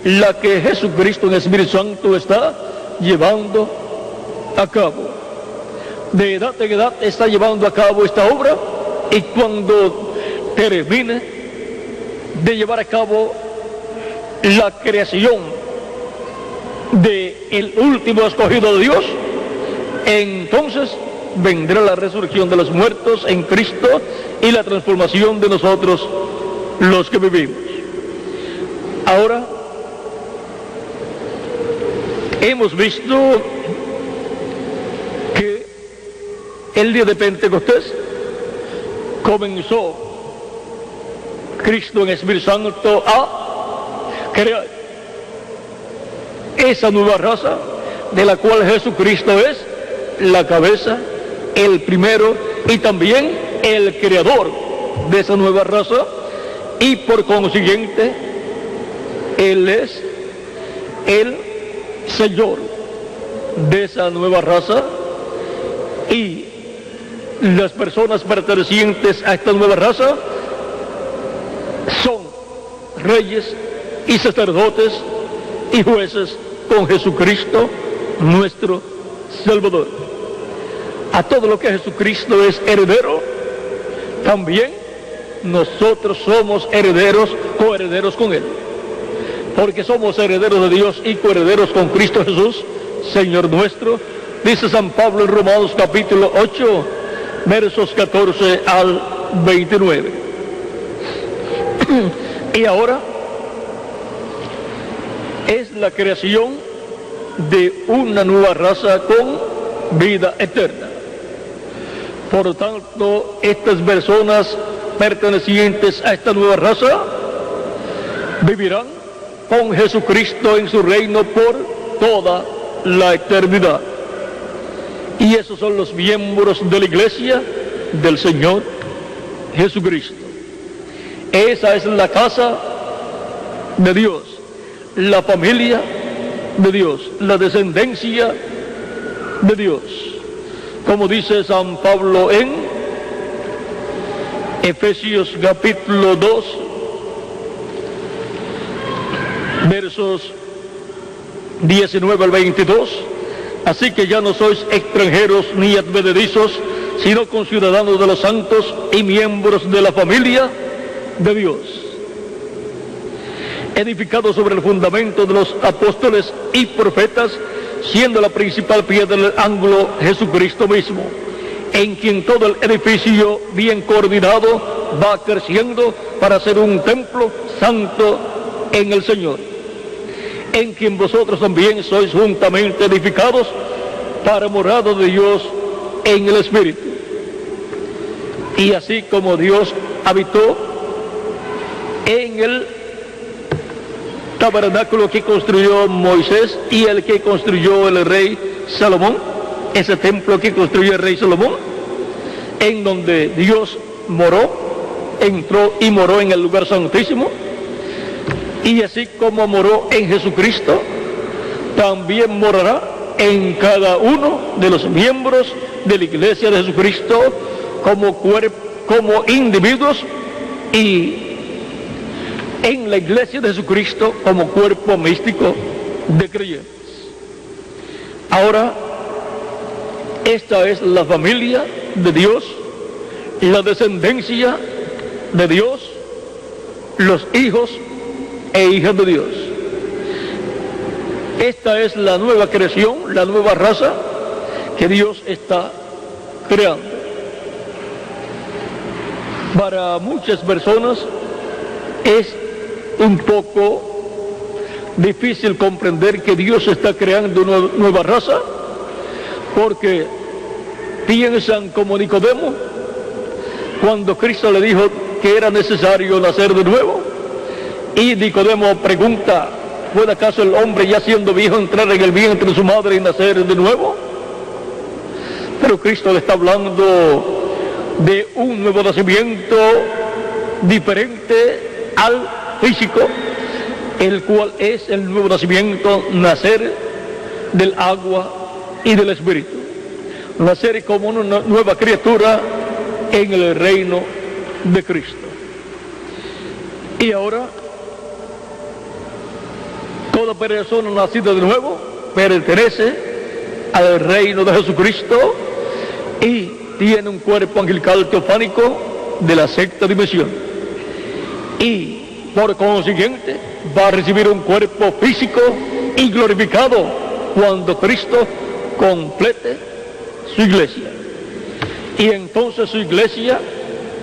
la que Jesucristo en el Espíritu Santo está llevando a cabo. De edad en edad está llevando a cabo esta obra, y cuando termine de llevar a cabo la creación del último escogido de Dios, entonces vendrá la resurrección de los muertos en Cristo y la transformación de nosotros los que vivimos. Ahora hemos visto que el día de Pentecostés comenzó Cristo en Espíritu Santo a crear esa nueva raza de la cual Jesucristo es la cabeza, el primero y también el creador de esa nueva raza, y por consiguiente Él es el Señor de esa nueva raza, y las personas pertenecientes a esta nueva raza son reyes y sacerdotes y jueces con Jesucristo nuestro Salvador. A todo lo que Jesucristo es heredero, también nosotros somos herederos, coherederos con Él, porque somos herederos de Dios y coherederos con Cristo Jesús, Señor nuestro. Dice San Pablo en Romanos capítulo 8, versos 14 al 29. Y ahora es la creación de una nueva raza con vida eterna. Por lo tanto, estas personas pertenecientes a esta nueva raza vivirán con Jesucristo en su reino por toda la eternidad. Y esos son los miembros de la iglesia del Señor Jesucristo. Esa es la casa de Dios, la familia de Dios, la descendencia de Dios. Como dice San Pablo en Efesios capítulo 2, versos 19 al 22. Así que ya no sois extranjeros ni advenedizos, sino conciudadanos de los santos y miembros de la familia de Dios, edificados sobre el fundamento de los apóstoles y profetas, siendo la principal piedra del ángulo Jesucristo mismo, en quien todo el edificio bien coordinado va creciendo para ser un templo santo en el Señor, en quien vosotros también sois juntamente edificados para morada de Dios en el Espíritu. Y así como Dios habitó en el tabernáculo que construyó Moisés y el que construyó el rey Salomón, ese templo que construyó el rey Salomón, en donde Dios moró, entró y moró en el lugar santísimo, y así como moró en Jesucristo, también morará en cada uno de los miembros de la iglesia de Jesucristo como individuos, y en la iglesia de Jesucristo como cuerpo místico de creyentes. Ahora, esta es la familia de Dios, la descendencia de Dios, los hijos e hijas de Dios. Esta es la nueva creación, la nueva raza que Dios está creando. Para muchas personas es un poco difícil comprender que Dios está creando una nueva raza, porque piensan como Nicodemo cuando Cristo le dijo que era necesario nacer de nuevo, y Nicodemo pregunta: ¿puede acaso el hombre ya siendo viejo entrar en el vientre de su madre y nacer de nuevo? Pero Cristo le está hablando de un nuevo nacimiento diferente al físico, el cual es el nuevo nacimiento, nacer del agua y del Espíritu, nacer como una nueva criatura en el reino de Cristo. Y ahora, toda persona nacida de nuevo pertenece al reino de Jesucristo y tiene un cuerpo angelical teofánico de la sexta dimensión, y por consiguiente va a recibir un cuerpo físico y glorificado cuando Cristo complete su iglesia. Y entonces su iglesia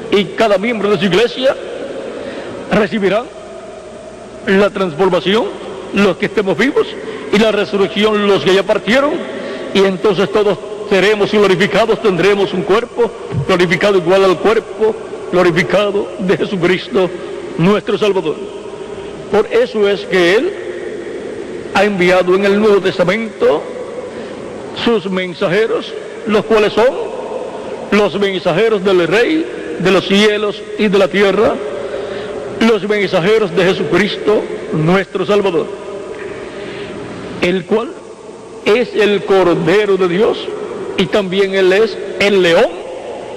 y cada miembro de su iglesia recibirán la transformación, los que estemos vivos, y la resurrección, los que ya partieron, y entonces todos seremos glorificados, tendremos un cuerpo glorificado igual al cuerpo glorificado de Jesucristo nuestro Salvador. Por eso es que Él ha enviado en el Nuevo Testamento sus mensajeros, los cuales son los mensajeros del Rey de los cielos y de la tierra, los mensajeros de Jesucristo nuestro Salvador, el cual es el Cordero de Dios, y también Él es el león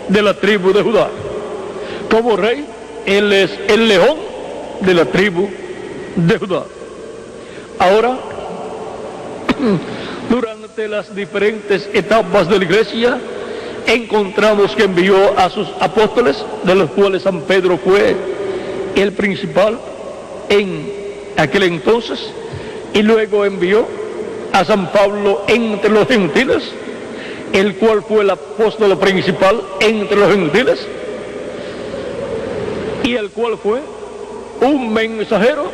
de la tribu de Judá. Como rey, Él es el león de la tribu de Judá. Ahora, durante las diferentes etapas de la iglesia, encontramos que envió a sus apóstoles, de los cuales San Pedro fue el principal en aquel entonces, y luego envió a San Pablo entre los gentiles, el cual fue el apóstol principal entre los gentiles, y el cual fue un mensajero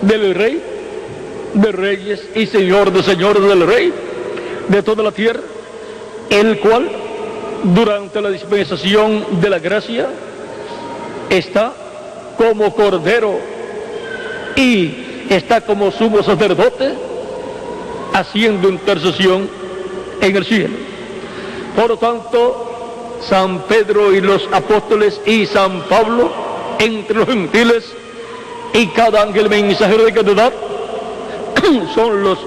del Rey de Reyes y Señor de Señores, del Rey de toda la tierra, el cual durante la dispensación de la gracia está como Cordero y está como sumo sacerdote haciendo intercesión en el cielo. Por lo tanto, San Pedro y los apóstoles y San Pablo entre los gentiles y cada ángel mensajero de cada edad son los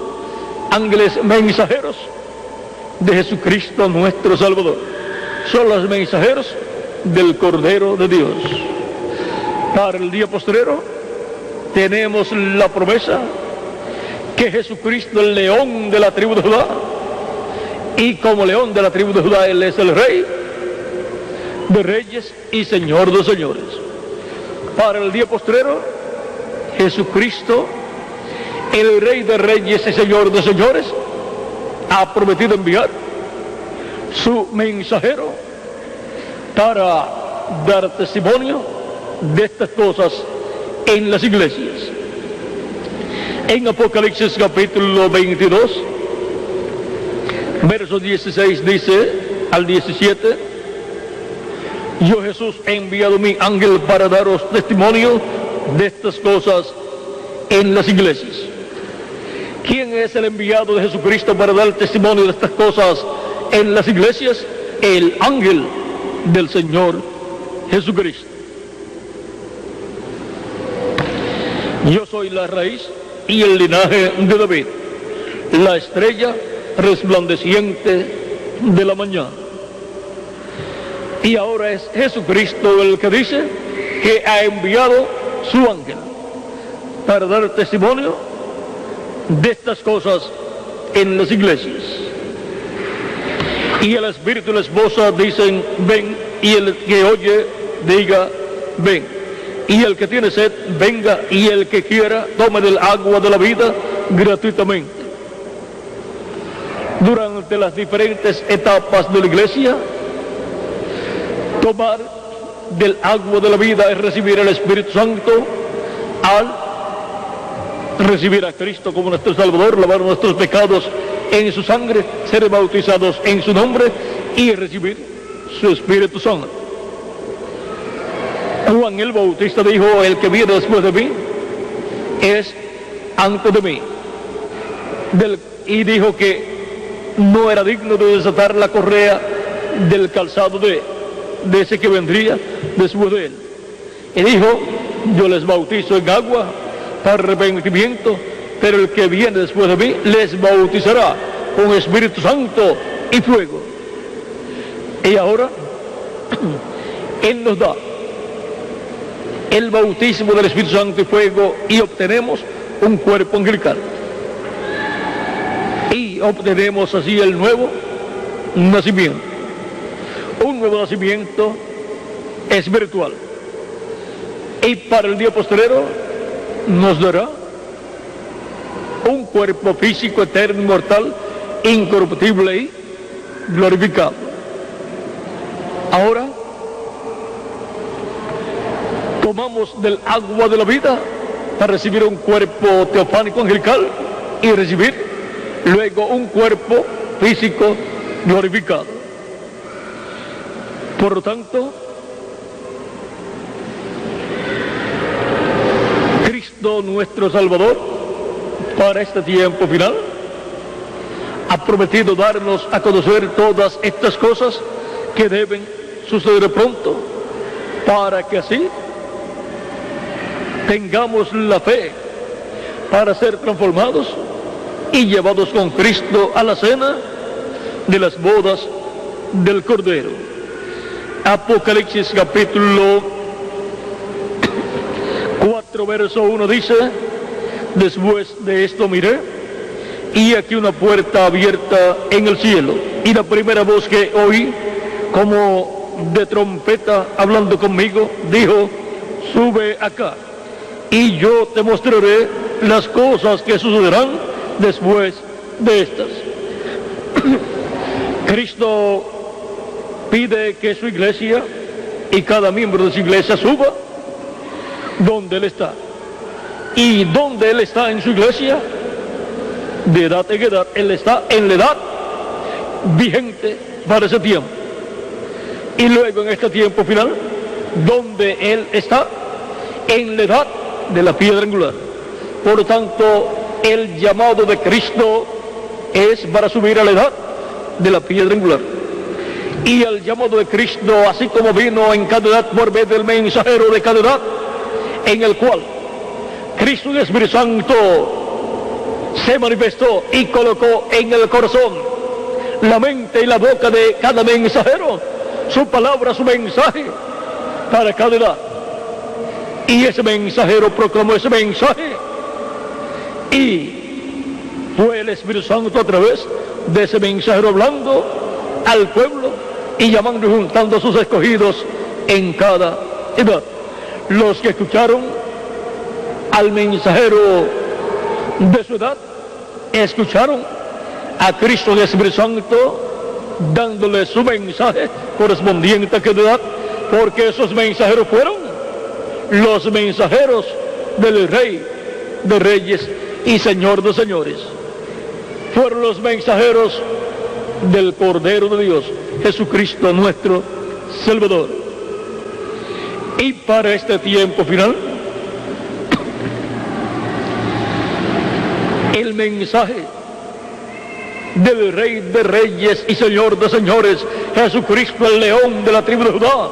ángeles mensajeros de Jesucristo nuestro Salvador. Son los mensajeros del Cordero de Dios. Para el día postrero tenemos la promesa que Jesucristo, el león de la tribu de Judá, y como león de la tribu de Judá, Él es el Rey de reyes y Señor de señores. Para el día postrero, Jesucristo, el Rey de reyes y Señor de señores, ha prometido enviar su mensajero para dar testimonio de estas cosas en las iglesias. En Apocalipsis capítulo 22, versos 16 dice al 17: yo, Jesús, he enviado mi ángel para daros testimonio de estas cosas en las iglesias. ¿Quién es el enviado de Jesucristo para dar testimonio de estas cosas en las iglesias? El ángel del Señor Jesucristo. Yo soy la raíz y el linaje de David, la estrella resplandeciente de la mañana. Y ahora es Jesucristo el que dice que ha enviado su ángel para dar testimonio de estas cosas en las iglesias. Y el Espíritu y la esposa dicen: ven, y el que oye diga: ven. Y el que tiene sed, venga, y el que quiera, tome del agua de la vida gratuitamente. Durante las diferentes etapas de la iglesia, tomar del agua de la vida es recibir el Espíritu Santo al recibir a Cristo como nuestro Salvador, lavar nuestros pecados en su sangre, ser bautizados en su nombre y recibir su Espíritu Santo. Juan el Bautista dijo: el que viene después de mí es antes de mí. Y dijo que no era digno de desatar la correa del calzado de ese que vendría después de él. Y dijo: yo les bautizo en agua para arrepentimiento, pero el que viene después de mí les bautizará con Espíritu Santo y fuego. Y ahora Él nos da el bautismo del Espíritu Santo y fuego, y obtenemos un cuerpo angelical. Y obtenemos así el nuevo nacimiento. Un nuevo nacimiento espiritual. Y para el día postrero nos dará un cuerpo físico, eterno, inmortal, incorruptible y glorificado. Ahora tomamos del agua de la vida para recibir un cuerpo teofánico angelical y recibir luego un cuerpo físico glorificado. Por lo tanto, Cristo nuestro Salvador, para este tiempo final, ha prometido darnos a conocer todas estas cosas que deben suceder pronto, para que así tengamos la fe para ser transformados y llevados con Cristo a la cena de las bodas del Cordero. Apocalipsis capítulo 4, verso 1 dice: después de esto miré, y aquí una puerta abierta en el cielo, y la primera voz que oí, como de trompeta hablando conmigo, dijo: sube acá, y yo te mostraré las cosas que sucederán después de estas. Cristo pide que su iglesia y cada miembro de su iglesia suba donde Él está. Y donde Él está en su iglesia, de edad en edad, Él está en la edad vigente para ese tiempo. Y luego en este tiempo final, donde Él está en la edad de la piedra angular. Por lo tanto, el llamado de Cristo es para subir a la edad de la piedra angular. Y el llamado de Cristo, así como vino en cada edad por medio del mensajero de cada edad, en el cual Cristo y el Espíritu Santo se manifestó y colocó en el corazón, la mente y la boca de cada mensajero, su palabra, su mensaje para cada edad. Y ese mensajero proclamó ese mensaje, y fue el Espíritu Santo a través de ese mensajero hablando al pueblo y llamando y juntando a sus escogidos en cada edad. Los que escucharon al mensajero de su edad escucharon a Cristo y al Espíritu Santo dándole su mensaje correspondiente a cada edad, porque esos mensajeros fueron los mensajeros del Rey de Reyes y Señor de Señores. Fueron los mensajeros del Cordero de Dios, Jesucristo nuestro Salvador. Y para este tiempo final, el mensaje del Rey de Reyes y Señor de Señores, Jesucristo el León de la tribu de Judá,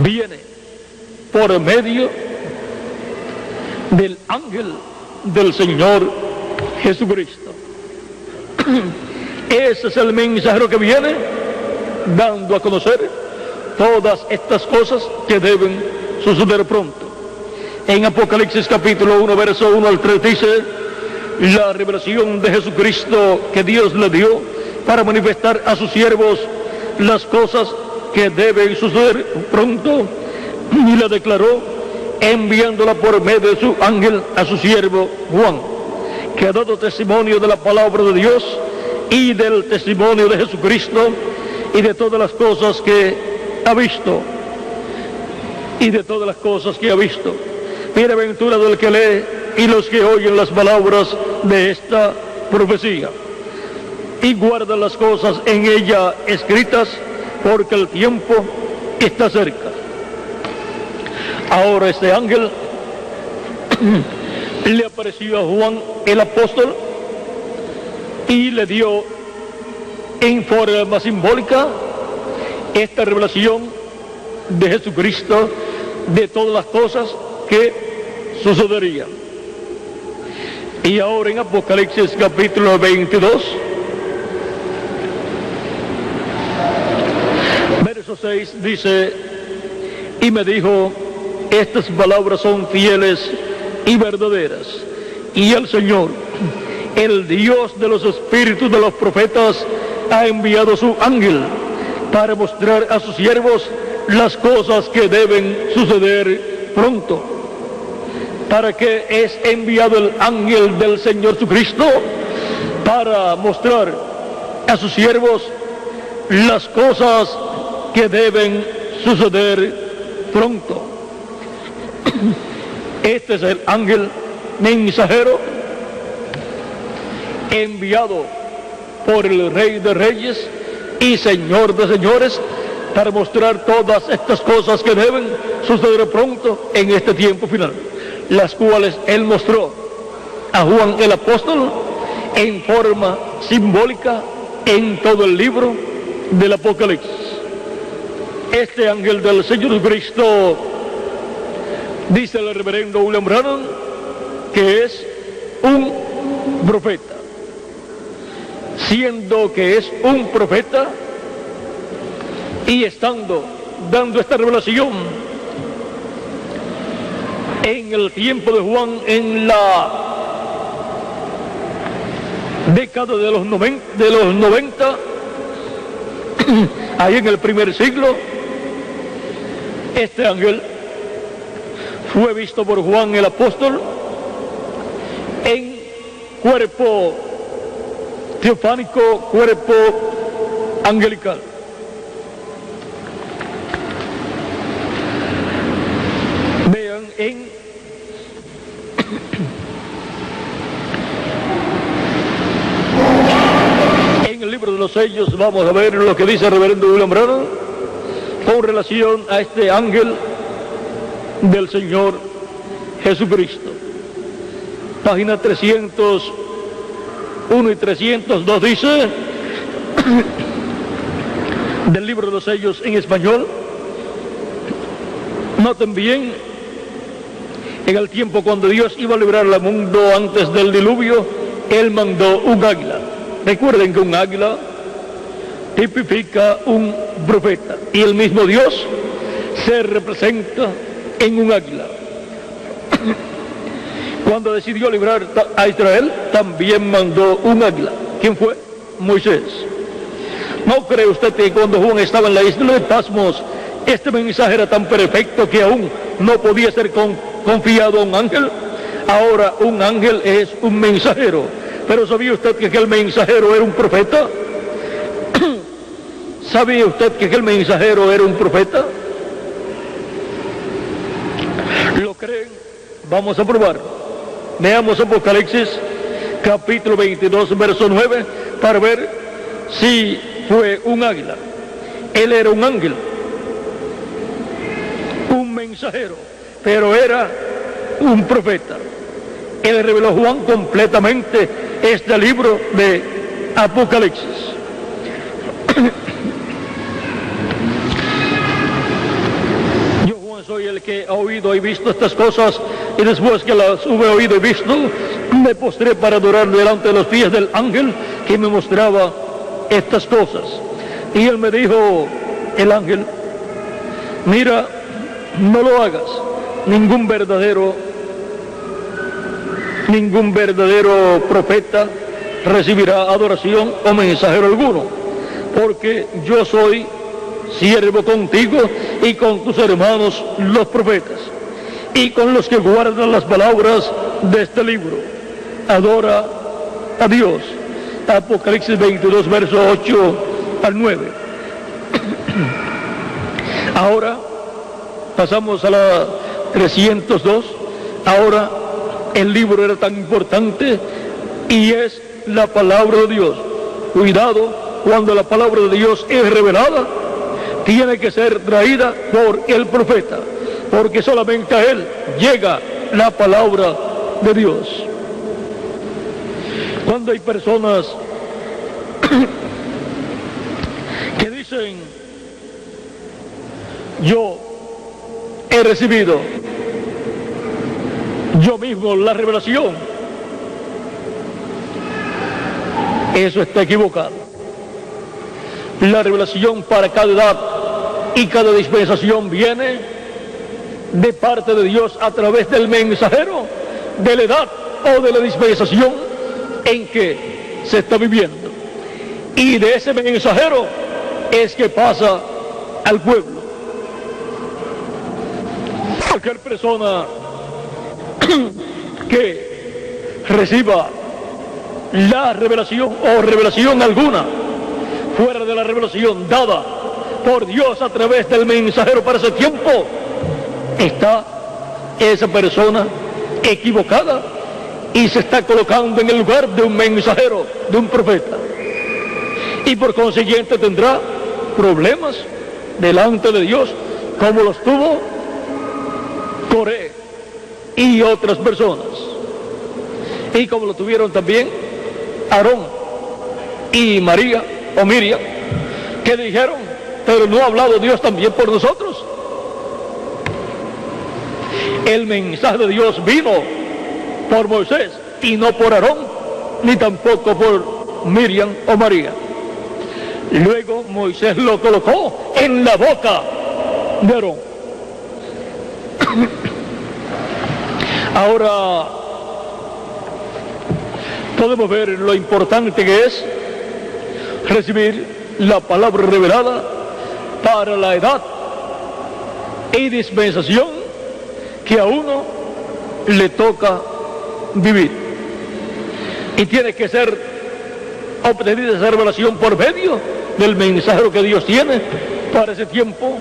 viene por medio del ángel del Señor Jesucristo. Ese es el mensajero que viene dando a conocer todas estas cosas que deben suceder pronto. En Apocalipsis capítulo 1, verso 1 al 3 dice: la revelación de Jesucristo que Dios le dio para manifestar a sus siervos las cosas que deben suceder pronto, y la declaró enviándola por medio de su ángel a su siervo Juan, que ha dado testimonio de la palabra de Dios y del testimonio de Jesucristo y de todas las cosas que ha visto. Bienaventurado el que lee y los que oyen las palabras de esta profecía y guardan las cosas en ella escritas, porque el tiempo está cerca. Ahora este ángel le apareció a Juan el apóstol y le dio en forma simbólica esta revelación de Jesucristo, de todas las cosas que sucederían. Y ahora en Apocalipsis capítulo 22, verso 6 dice: y me dijo, estas palabras son fieles y verdaderas, y el Señor, el Dios de los espíritus de los profetas, ha enviado su ángel para mostrar a sus siervos las cosas que deben suceder pronto. ¿Para qué es enviado el ángel del Señor Jesucristo? Para mostrar a sus siervos las cosas que deben suceder pronto. Este es el ángel mensajero enviado por el Rey de Reyes y Señor de Señores para mostrar todas estas cosas que deben suceder pronto en este tiempo final, las cuales él mostró a Juan el apóstol en forma simbólica en todo el libro del Apocalipsis. Este ángel del Señor Cristo, dice el reverendo William Branham, que es un profeta. Siendo que es un profeta y estando dando esta revelación en el tiempo de Juan, en la década de los 90, ahí en el primer siglo, este ángel fue visto por Juan el apóstol en cuerpo teofánico, cuerpo angelical. Vean en el libro de los sellos, vamos a ver lo que dice el reverendo William Branham con relación a este ángel del Señor Jesucristo. Página 301 y 302 dice, del libro de los sellos en español: noten bien, en el tiempo cuando Dios iba a librar al mundo antes del diluvio, Él mandó un águila. Recuerden que un águila tipifica un profeta. Y el mismo Dios se representa en un águila. Cuando decidió librar a Israel, también mandó un águila. ¿Quién fue? Moisés. ¿No cree usted que cuando Juan estaba en la isla de Patmos, este mensaje era tan perfecto que aún no podía ser confiado a un ángel? Ahora un ángel es un mensajero. Pero ¿sabía usted que aquel mensajero era un profeta? ¿Sabía usted que aquel mensajero era un profeta? ¿Lo creen? Vamos a probar. Veamos Apocalipsis, capítulo 22, verso 9, para ver si fue un águila. Él era un ángel, un mensajero, pero era un profeta. Él reveló Juan completamente este libro de Apocalipsis. Yo, Juan, soy el que ha oído y visto estas cosas, y después que las hube oído y visto, me postré para adorar delante de los pies del ángel que me mostraba estas cosas. Y él me dijo, el ángel, mira, no lo hagas. Ningún verdadero profeta recibirá adoración o mensajero alguno, porque yo soy siervo contigo y con tus hermanos los profetas, y con los que guardan las palabras de este libro. Adora a Dios. Apocalipsis 22, verso 8 al 9. Ahora pasamos a la 302. Ahora el libro era tan importante y es la palabra de Dios. Cuidado, cuando la palabra de Dios es revelada, tiene que ser traída por el profeta, porque solamente a él llega la palabra de Dios. Cuando hay personas que dicen, yo he recibido yo mismo la revelación, eso está equivocado. La revelación para cada edad y cada dispensación viene de parte de Dios a través del mensajero, de la edad o de la dispensación en que se está viviendo. Y de ese mensajero es que pasa al pueblo. Cualquier persona que reciba la revelación o revelación alguna fuera de la revelación dada por Dios a través del mensajero para ese tiempo, está esa persona equivocada y se está colocando en el lugar de un mensajero, de un profeta, y por consiguiente tendrá problemas delante de Dios como los tuvo Coré y otras personas, y como lo tuvieron también Aarón y María o Miriam, que dijeron, pero no ha hablado Dios también por nosotros. El mensaje de Dios vino por Moisés y no por Aarón, ni tampoco por Miriam o María. Luego Moisés lo colocó en la boca de Aarón. Ahora podemos ver lo importante que es recibir la palabra revelada para la edad y dispensación que a uno le toca vivir. Y tiene que ser obtenida esa revelación por medio del mensajero que Dios tiene para ese tiempo,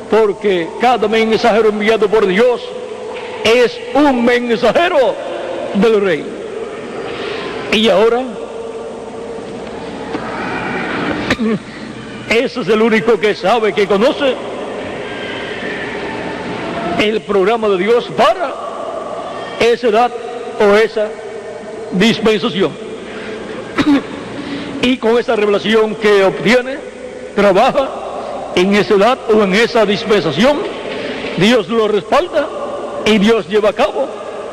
porque cada mensajero enviado por Dios es un mensajero del Rey. Y ahora, ese es el único que sabe, que conoce el programa de Dios para esa edad o esa dispensación. Y con esa revelación que obtiene, trabaja en esa edad o en esa dispensación, Dios lo respalda y Dios lleva a cabo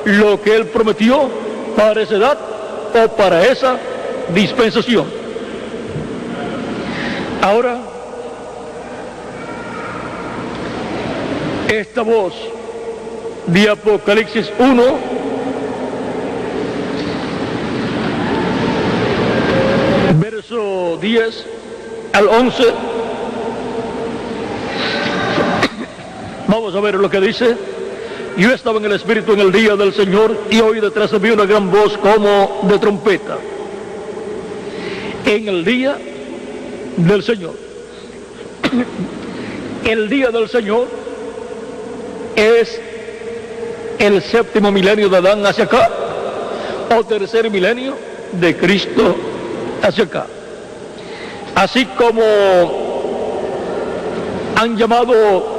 lo que Él prometió para esa edad o para esa dispensación. Ahora, esta voz de Apocalipsis 1 verso 10 al 11, vamos a ver lo que dice. Yo estaba en el Espíritu en el día del Señor y oí detrás de mí una gran voz como de trompeta. En el día del Señor. El día del Señor es el séptimo milenio de Adán hacia acá, o tercer milenio de Cristo hacia acá. Así como han llamado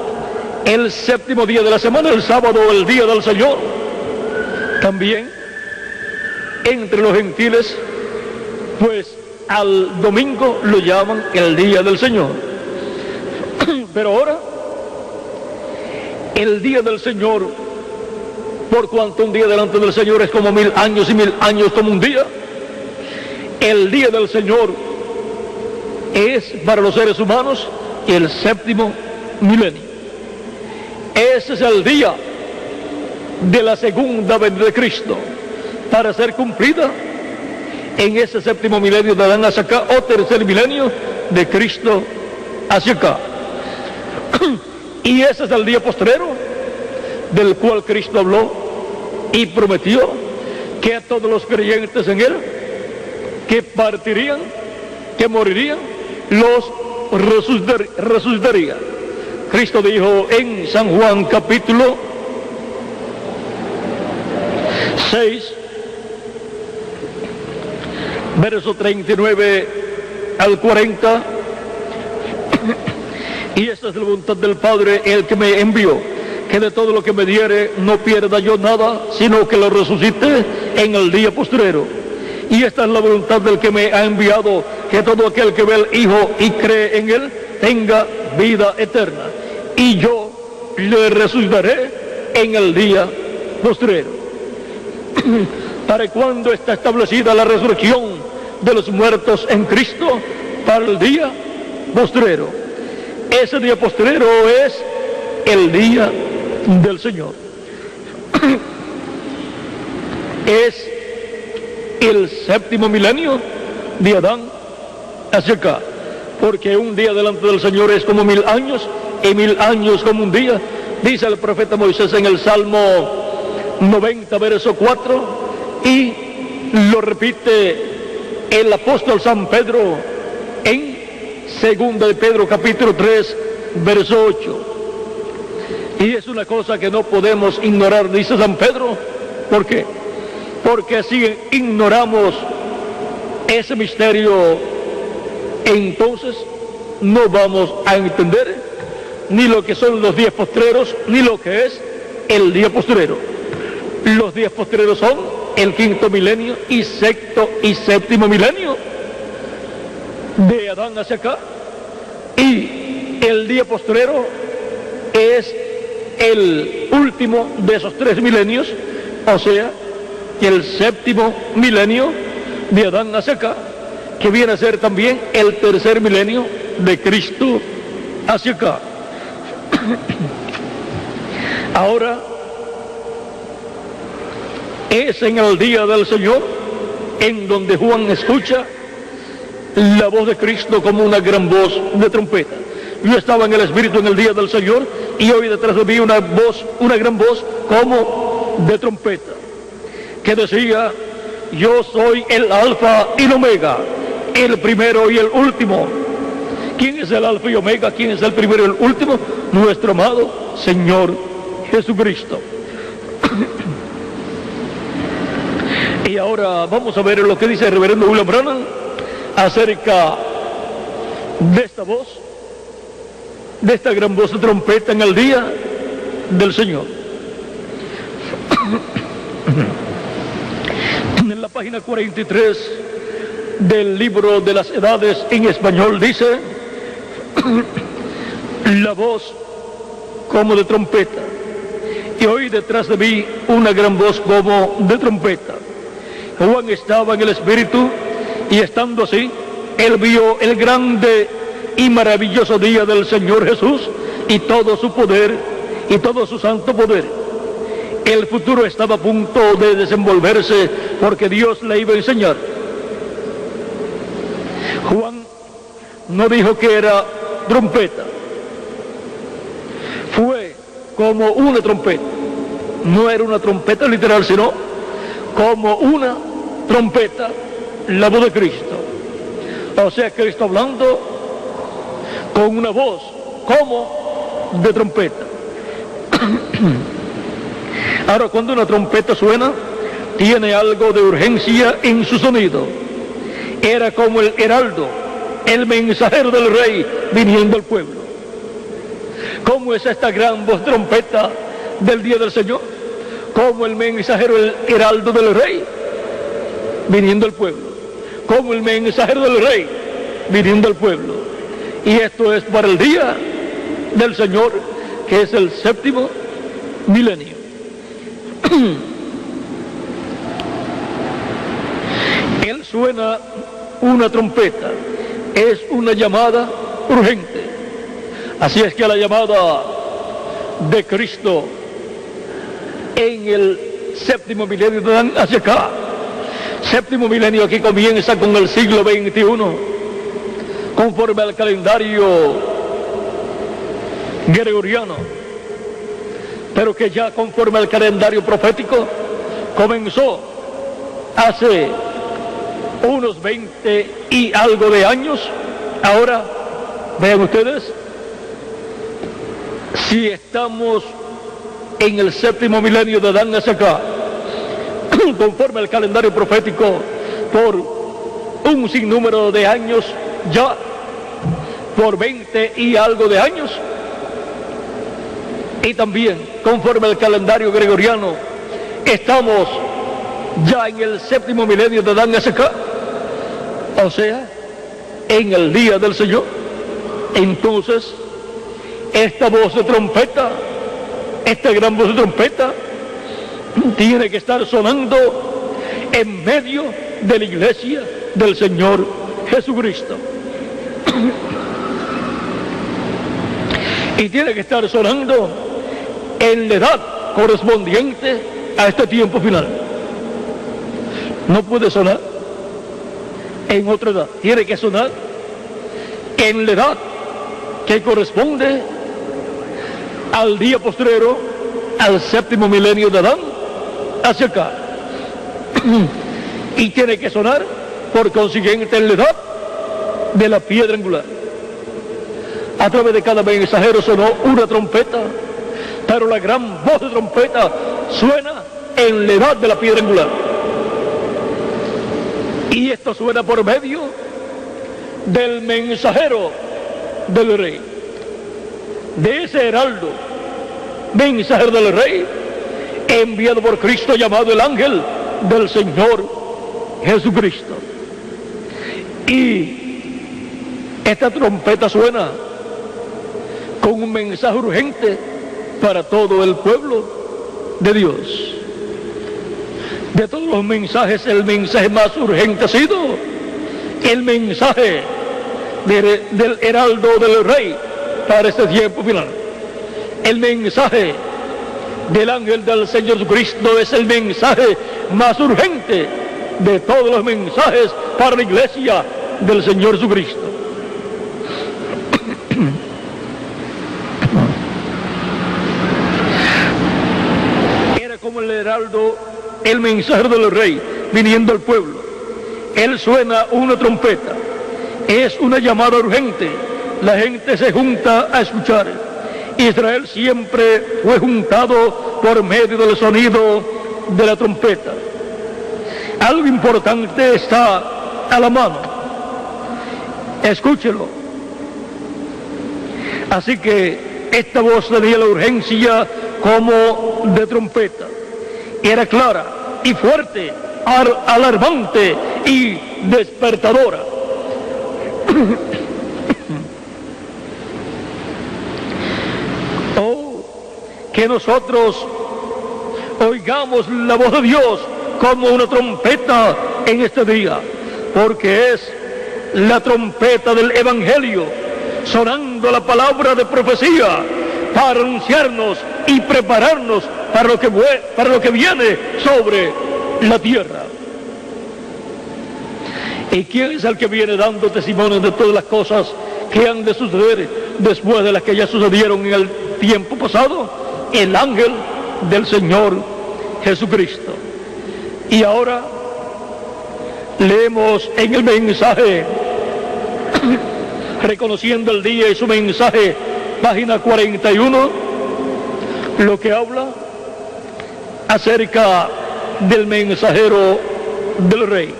el séptimo día de la semana, el sábado, el día del Señor, también entre los gentiles, pues al domingo lo llaman el día del Señor. Pero ahora, el día del Señor, por cuanto un día delante del Señor es como 1000 años y 1000 años como un día, el día del Señor es para los seres humanos el séptimo milenio. Ese es el día de la segunda venida de Cristo, para ser cumplida en ese séptimo milenio de Adán hacia acá, o tercer milenio de Cristo hacia acá. Y ese es el día postrero, del cual Cristo habló y prometió que a todos los creyentes en Él, que partirían, que morirían, los resucitaría. Cristo dijo en San Juan capítulo 6, verso 39 al 40, y esta es la voluntad del Padre, el que me envió, que de todo lo que me diere no pierda yo nada, sino que lo resucite en el día postrero. Y esta es la voluntad del que me ha enviado, que todo aquel que ve al Hijo y cree en Él tenga vida eterna, y yo le resucitaré en el día postrero. ¿Para cuándo está establecida la resurrección de los muertos en Cristo? Para el día postrero. Ese día postrero es el día del Señor. Es el séptimo milenio de Adán hacia acá, porque un día delante del Señor es como 1000 años, y 1000 años como un día. Dice el profeta Moisés en el Salmo 90, verso 4, y lo repite el apóstol San Pedro en segunda de Pedro capítulo 3, verso 8. Y es una cosa que no podemos ignorar, dice San Pedro. ¿Por qué? Porque si ignoramos ese misterio, entonces no vamos a entender ni lo que son los días postreros, ni lo que es el día postrero. Los días postreros son el quinto milenio y sexto y séptimo milenio de Adán hacia acá, y el día postrero es el último de esos 3 milenios, o sea, el séptimo milenio de Adán hacia acá, que viene a ser también el tercer milenio de Cristo hacia acá. Ahora, es en el día del Señor en donde Juan escucha la voz de Cristo como una gran voz de trompeta. Yo estaba en el Espíritu en el día del Señor y oí detrás de mí una voz, una gran voz como de trompeta, que decía: yo soy el Alfa y el Omega, el primero y el último. ¿Quién es el Alfa y Omega? ¿Quién es el primero y el último? Nuestro amado Señor Jesucristo. Y ahora vamos a ver lo que dice el reverendo William Branham acerca de esta voz, de esta gran voz de trompeta en el día del Señor. En la página 43 del libro de las edades en español dice: la voz como de trompeta, y oí detrás de mí una gran voz como de trompeta. Juan estaba en el Espíritu, y estando así, él vio el grande y maravilloso día del Señor Jesús y todo su poder y todo su santo poder. El futuro estaba a punto de desenvolverse porque Dios le iba a enseñar. Juan no dijo que era trompeta. Fue como una trompeta. No era una trompeta literal, sino como una trompeta, la voz de Cristo. O sea, Cristo hablando con una voz como de trompeta. Ahora, cuando una trompeta suena, tiene algo de urgencia en su sonido. Era como el heraldo, el mensajero del rey viniendo al pueblo. ¿Cómo es esta gran voz trompeta del día del Señor? Como el mensajero, el heraldo del rey viniendo al pueblo. Como el mensajero del rey viniendo al pueblo. Y esto es para el día del Señor, que es el séptimo milenio. Él suena una trompeta, es una llamada urgente. Así es que la llamada de Cristo en el séptimo milenio de Adán hacia acá. Séptimo milenio que comienza con el siglo XXI, conforme al calendario gregoriano, pero que ya conforme al calendario profético comenzó hace unos 20 y algo de años. Ahora, vean ustedes, si estamos en el séptimo milenio de Adán hacia acá, conforme al calendario profético, por un sinnúmero de años ya, por 20 y algo de años, y también conforme al calendario gregoriano, estamos ya en el séptimo milenio de Adán hacia acá, o sea, en el día del Señor. Entonces, esta voz de trompeta, esta gran voz de trompeta, tiene que estar sonando en medio de la iglesia del Señor Jesucristo. Y tiene que estar sonando en la edad correspondiente a este tiempo final. No puede sonar en otra edad. Tiene que sonar en la edad que corresponde al día postrero, al séptimo milenio de Adán hacia acá. Y tiene que sonar por consiguiente en la edad de la piedra angular. A través de cada mensajero sonó una trompeta, pero la gran voz de trompeta suena en la edad de la piedra angular. Y esto suena por medio del mensajero del rey, de ese heraldo, mensajero del rey, enviado por Cristo, llamado el ángel del Señor Jesucristo. Y esta trompeta suena con un mensaje urgente para todo el pueblo de Dios. De todos los mensajes, el mensaje más urgente ha sido el mensaje del heraldo del rey para este tiempo final. El mensaje del ángel del Señor Jesucristo es el mensaje más urgente de todos los mensajes para la iglesia del Señor Jesucristo. Era como el heraldo, el mensajero del rey viniendo al pueblo. Él suena una trompeta, es una llamada urgente. La gente se junta a escuchar. Israel siempre fue juntado por medio del sonido de la trompeta. Algo importante está a la mano. Escúchelo. Así que esta voz tenía la urgencia como de trompeta. Era clara y fuerte, alarmante y despertadora. Oh, que nosotros oigamos la voz de Dios como una trompeta en este día, porque es la trompeta del Evangelio sonando la palabra de profecía para anunciarnos y prepararnos para lo que viene sobre la tierra. ¿Y quién es el que viene dando testimonio de todas las cosas que han de suceder después de las que ya sucedieron en el tiempo pasado? El ángel del Señor Jesucristo. Y ahora leemos en el mensaje, reconociendo el día y su mensaje, página 41, lo que habla acerca del mensajero del rey.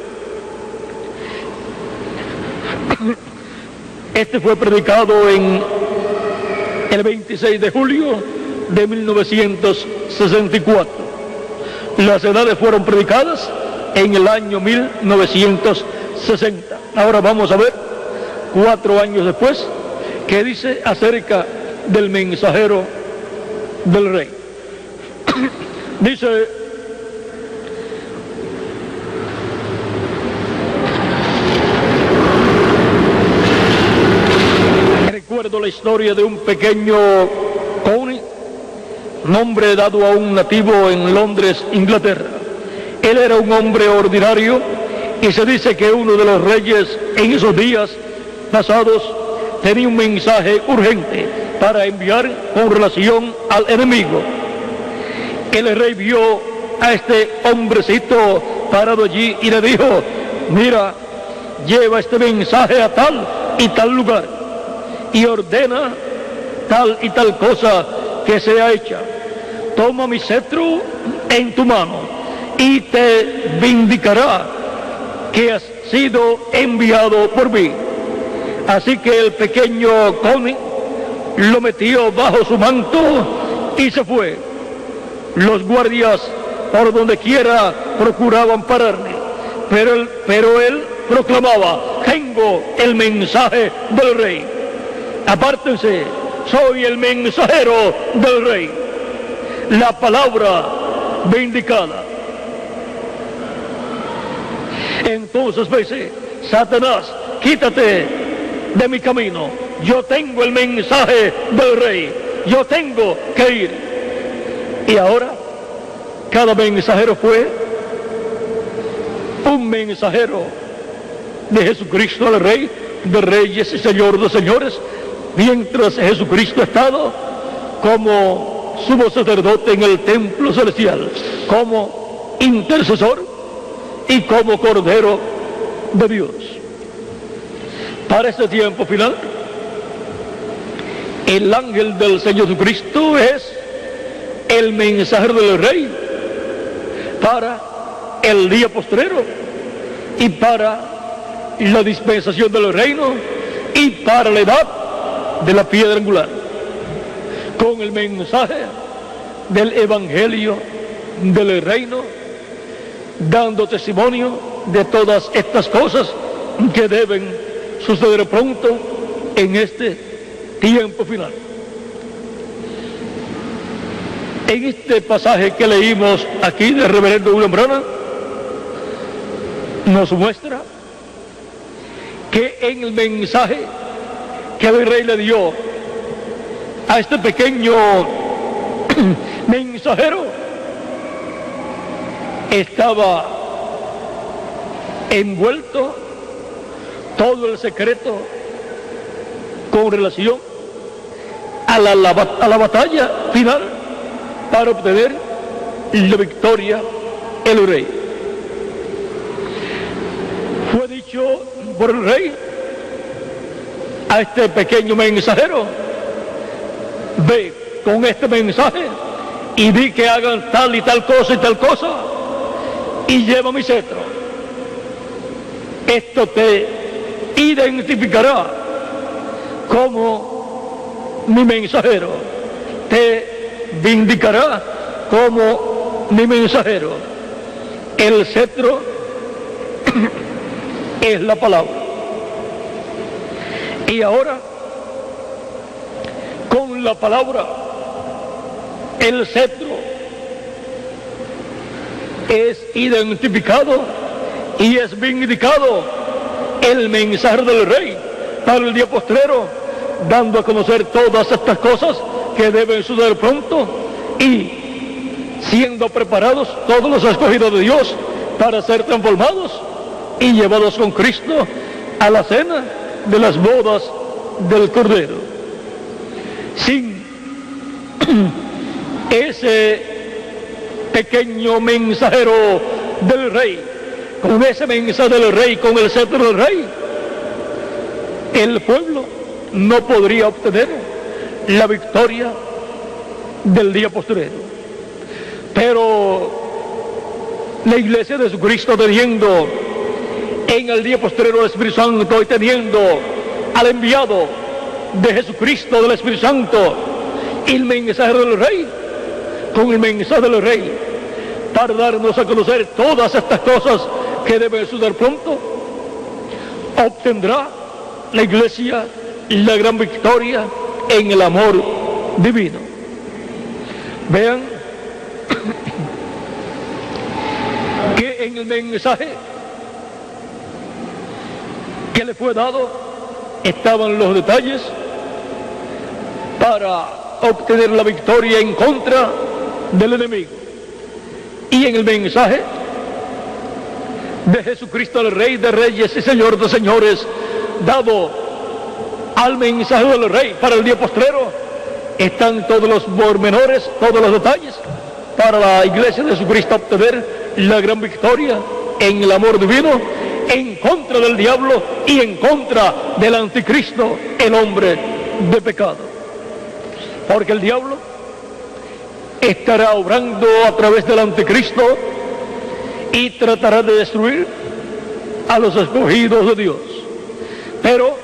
Este fue predicado en el 26 de julio de 1964. Las edades fueron predicadas en el año 1960. Ahora vamos a ver, 4 años después, qué dice acerca del mensajero del rey. Dice: recuerdo la historia de un pequeño Coney, nombre dado a un nativo en Londres, Inglaterra. Él era un hombre ordinario y se dice que uno de los reyes en esos días pasados tenía un mensaje urgente para enviar con relación al enemigo. El rey vio a este hombrecito parado allí y le dijo: mira, lleva este mensaje a tal y tal lugar y ordena tal y tal cosa que sea hecha. Toma mi cetro en tu mano y te vindicará que has sido enviado por mí. Así que el pequeño Coney lo metió bajo su manto y se fue. Los guardias por donde quiera procuraban pararle, pero él proclamaba: tengo el mensaje del rey. Apártense, soy el mensajero del rey. La palabra vindicada. Entonces dice: Satanás, quítate de mi camino. Yo tengo el mensaje del rey. Yo tengo que ir. Y ahora, cada mensajero fue un mensajero de Jesucristo, el Rey de Reyes y Señor de Señores, mientras Jesucristo ha estado como sumo sacerdote en el templo celestial, como intercesor y como Cordero de Dios. Para este tiempo final, el ángel del Señor Jesucristo es el mensajero del Rey para el día postrero y para la dispensación del reino y para la edad de la piedra angular, con el mensaje del evangelio del reino, dando testimonio de todas estas cosas que deben suceder pronto en este tiempo final. En este pasaje que leímos aquí del reverendo William Branham, nos muestra que en el mensaje que el rey le dio a este pequeño mensajero estaba envuelto todo el secreto con relación a la batalla final para obtener la victoria el rey. Fue dicho por el rey a este pequeño mensajero: ve con este mensaje y di que hagan tal y tal cosa y lleva mi cetro. Esto te identificará como mi mensajero, te vindicará como mi mensajero. El cetro es la palabra. Y ahora, con la palabra, el cetro es identificado y es vindicado el mensaje del rey para el día postrero, dando a conocer todas estas cosas que deben suceder pronto y siendo preparados todos los escogidos de Dios para ser transformados y llevados con Cristo a la cena de las bodas del Cordero. Sin ese pequeño mensajero del Rey, con ese mensaje del Rey, con el cetro del Rey, el pueblo no podría obtener la victoria del día postrero. Pero la iglesia de Jesucristo, teniendo en el día postrero el Espíritu Santo y teniendo al enviado de Jesucristo del Espíritu Santo y el mensajero del Rey, con el mensaje del Rey, para darnos a conocer todas estas cosas que deben suceder pronto, obtendrá la iglesia la gran victoria en el amor divino. Vean que en el mensaje que le fue dado estaban los detalles para obtener la victoria en contra del enemigo. Y en el mensaje de Jesucristo, el Rey de Reyes y Señor de Señores, dado al mensajero del Rey para el día postrero, están todos los pormenores, todos los detalles para la iglesia de Jesucristo obtener la gran victoria en el amor divino, en contra del diablo y en contra del anticristo, el hombre de pecado. Porque el diablo estará obrando a través del anticristo y tratará de destruir a los escogidos de Dios. Pero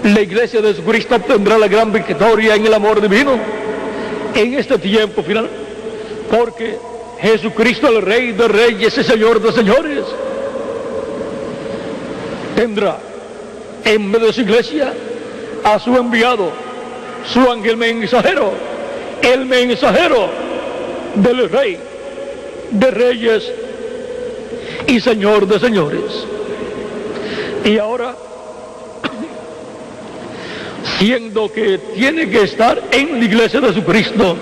la iglesia de Jesucristo obtendrá la gran victoria en el amor divino en este tiempo final, porque Jesucristo, el Rey de Reyes y Señor de Señores, tendrá en medio de su iglesia a su enviado, su ángel mensajero, el mensajero del Rey de Reyes y Señor de Señores. Y ahora, siendo que tiene que estar en la iglesia de Jesucristo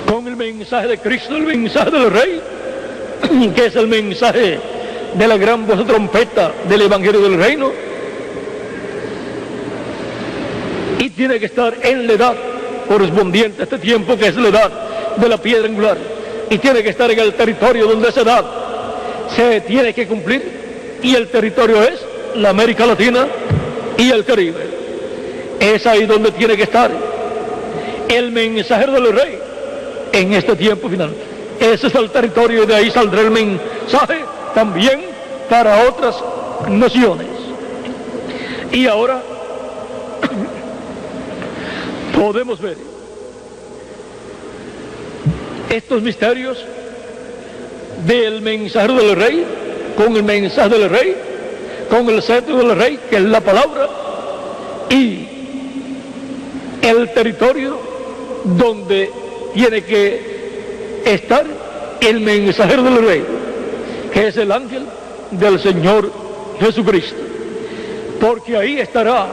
con el mensaje de Cristo, el mensaje del Rey, que es el mensaje de la gran voz de trompeta del Evangelio del Reino, y tiene que estar en la edad correspondiente a este tiempo, que es la edad de la piedra angular, y tiene que estar en el territorio donde esa edad se tiene que cumplir, y el territorio es la América Latina y el Caribe. Es ahí donde tiene que estar el mensajero del Rey en este tiempo final. Ese es el territorio, y de ahí saldrá el mensaje también para otras naciones. Y ahora podemos ver estos misterios del mensajero del Rey, con el mensaje del Rey, con el cetro del Rey, que es la palabra, y el territorio donde tiene que estar el mensajero del Rey, que es el ángel del Señor Jesucristo. Porque ahí estará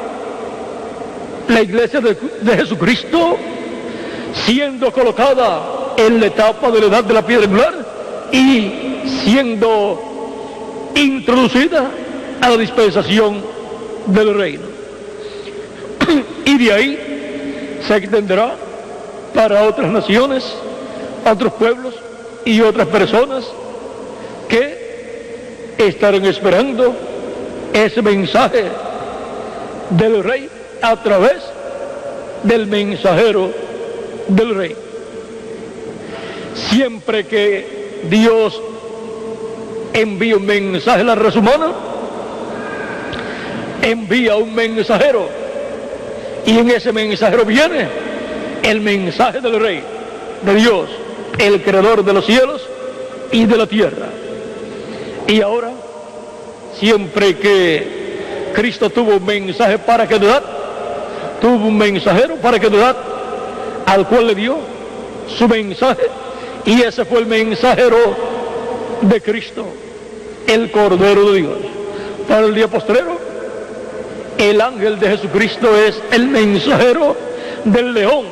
la iglesia de Jesucristo siendo colocada en la etapa de la edad de la piedra angular y siendo introducida a la dispensación del reino. Y de ahí se extenderá para otras naciones, otros pueblos y otras personas que estarán esperando ese mensaje del Rey a través del mensajero del Rey. Siempre que Dios envía un mensaje a la raza humana, envía un mensajero, y en ese mensajero viene el mensaje del Rey, de Dios, el creador de los cielos y de la tierra. Y ahora, siempre que Cristo tuvo un mensaje para que dar, tuvo un mensajero para que dar, al cual le dio su mensaje, y ese fue el mensajero de Cristo, el Cordero de Dios. Para el día postrero, El ángel de Jesucristo es el mensajero del león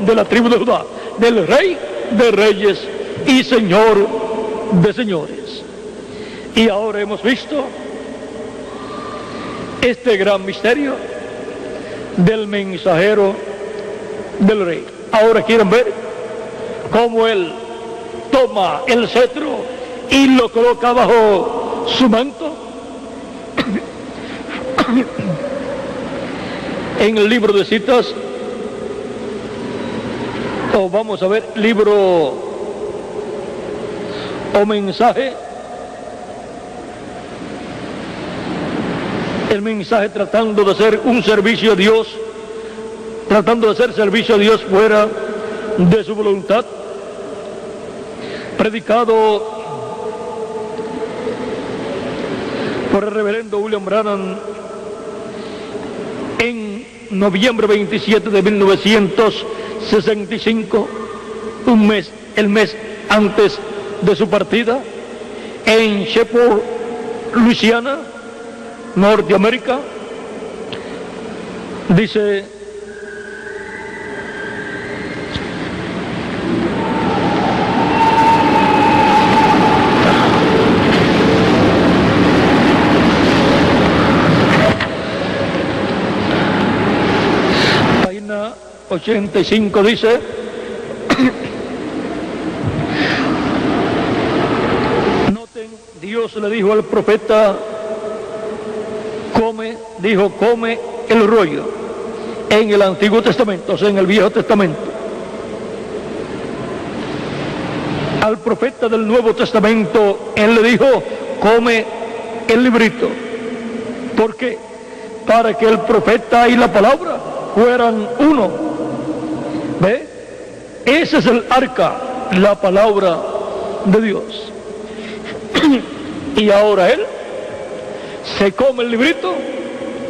de la tribu de Judá, del Rey de reyes y Señor de señores. Y ahora hemos visto este gran misterio del mensajero del Rey. Ahora quieren ver cómo él toma el cetro y lo coloca bajo su manto. En el libro de citas, o vamos a ver, libro o mensaje, el mensaje tratando de hacer un servicio a Dios, tratando de hacer servicio a Dios fuera de su voluntad, predicado por el reverendo William Branham en noviembre 27 de 1965, el mes antes de su partida, en Shreveport, Luisiana, Norteamérica. Dice: página 85, dice: noten, Dios le dijo al profeta, come el rollo, en el Antiguo Testamento, o sea, en el Viejo Testamento. Al profeta del Nuevo Testamento, él le dijo, come el librito. ¿Por qué? Para que el profeta y la palabra fueran uno. ¿Ve? Ese es el arca, la palabra de Dios. Y ahora él se come el librito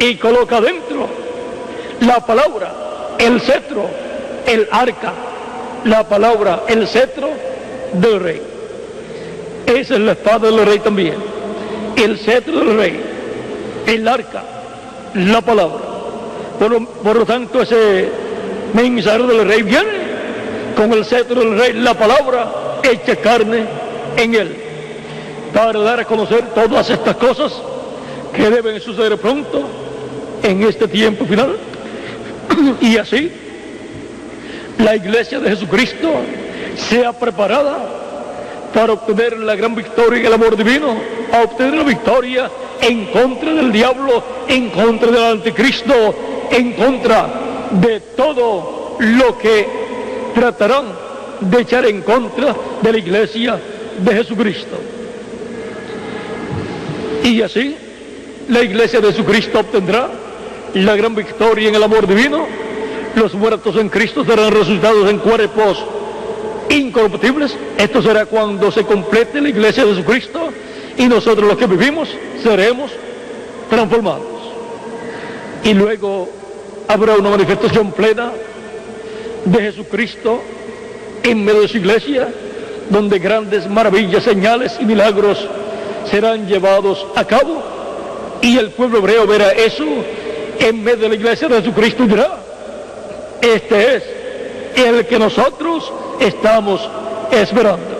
y coloca dentro la palabra, el cetro, el arca, la palabra, el cetro del Rey. Esa es la espada del Rey también, el cetro del Rey, el arca, la palabra. Por lo tanto, ese mensajero del Rey viene con el cetro del Rey, la palabra hecha carne en él, para dar a conocer todas estas cosas que deben suceder pronto en este tiempo final. Y así la iglesia de Jesucristo sea preparada para obtener la gran victoria y el amor divino, a obtener la victoria en contra del diablo, en contra del anticristo, en contra de todo lo que tratarán de echar en contra de la iglesia de Jesucristo. Y así la iglesia de Jesucristo obtendrá la gran victoria en el amor divino. Los muertos en Cristo serán resucitados en cuerpos incorruptibles. Esto será cuando se complete la iglesia de Jesucristo, y nosotros los que vivimos seremos transformados. Y luego habrá una manifestación plena de Jesucristo en medio de su iglesia, donde grandes maravillas, señales y milagros serán llevados a cabo, y el pueblo hebreo verá eso en medio de la iglesia de Jesucristo y dirá: este es el que nosotros estamos esperando.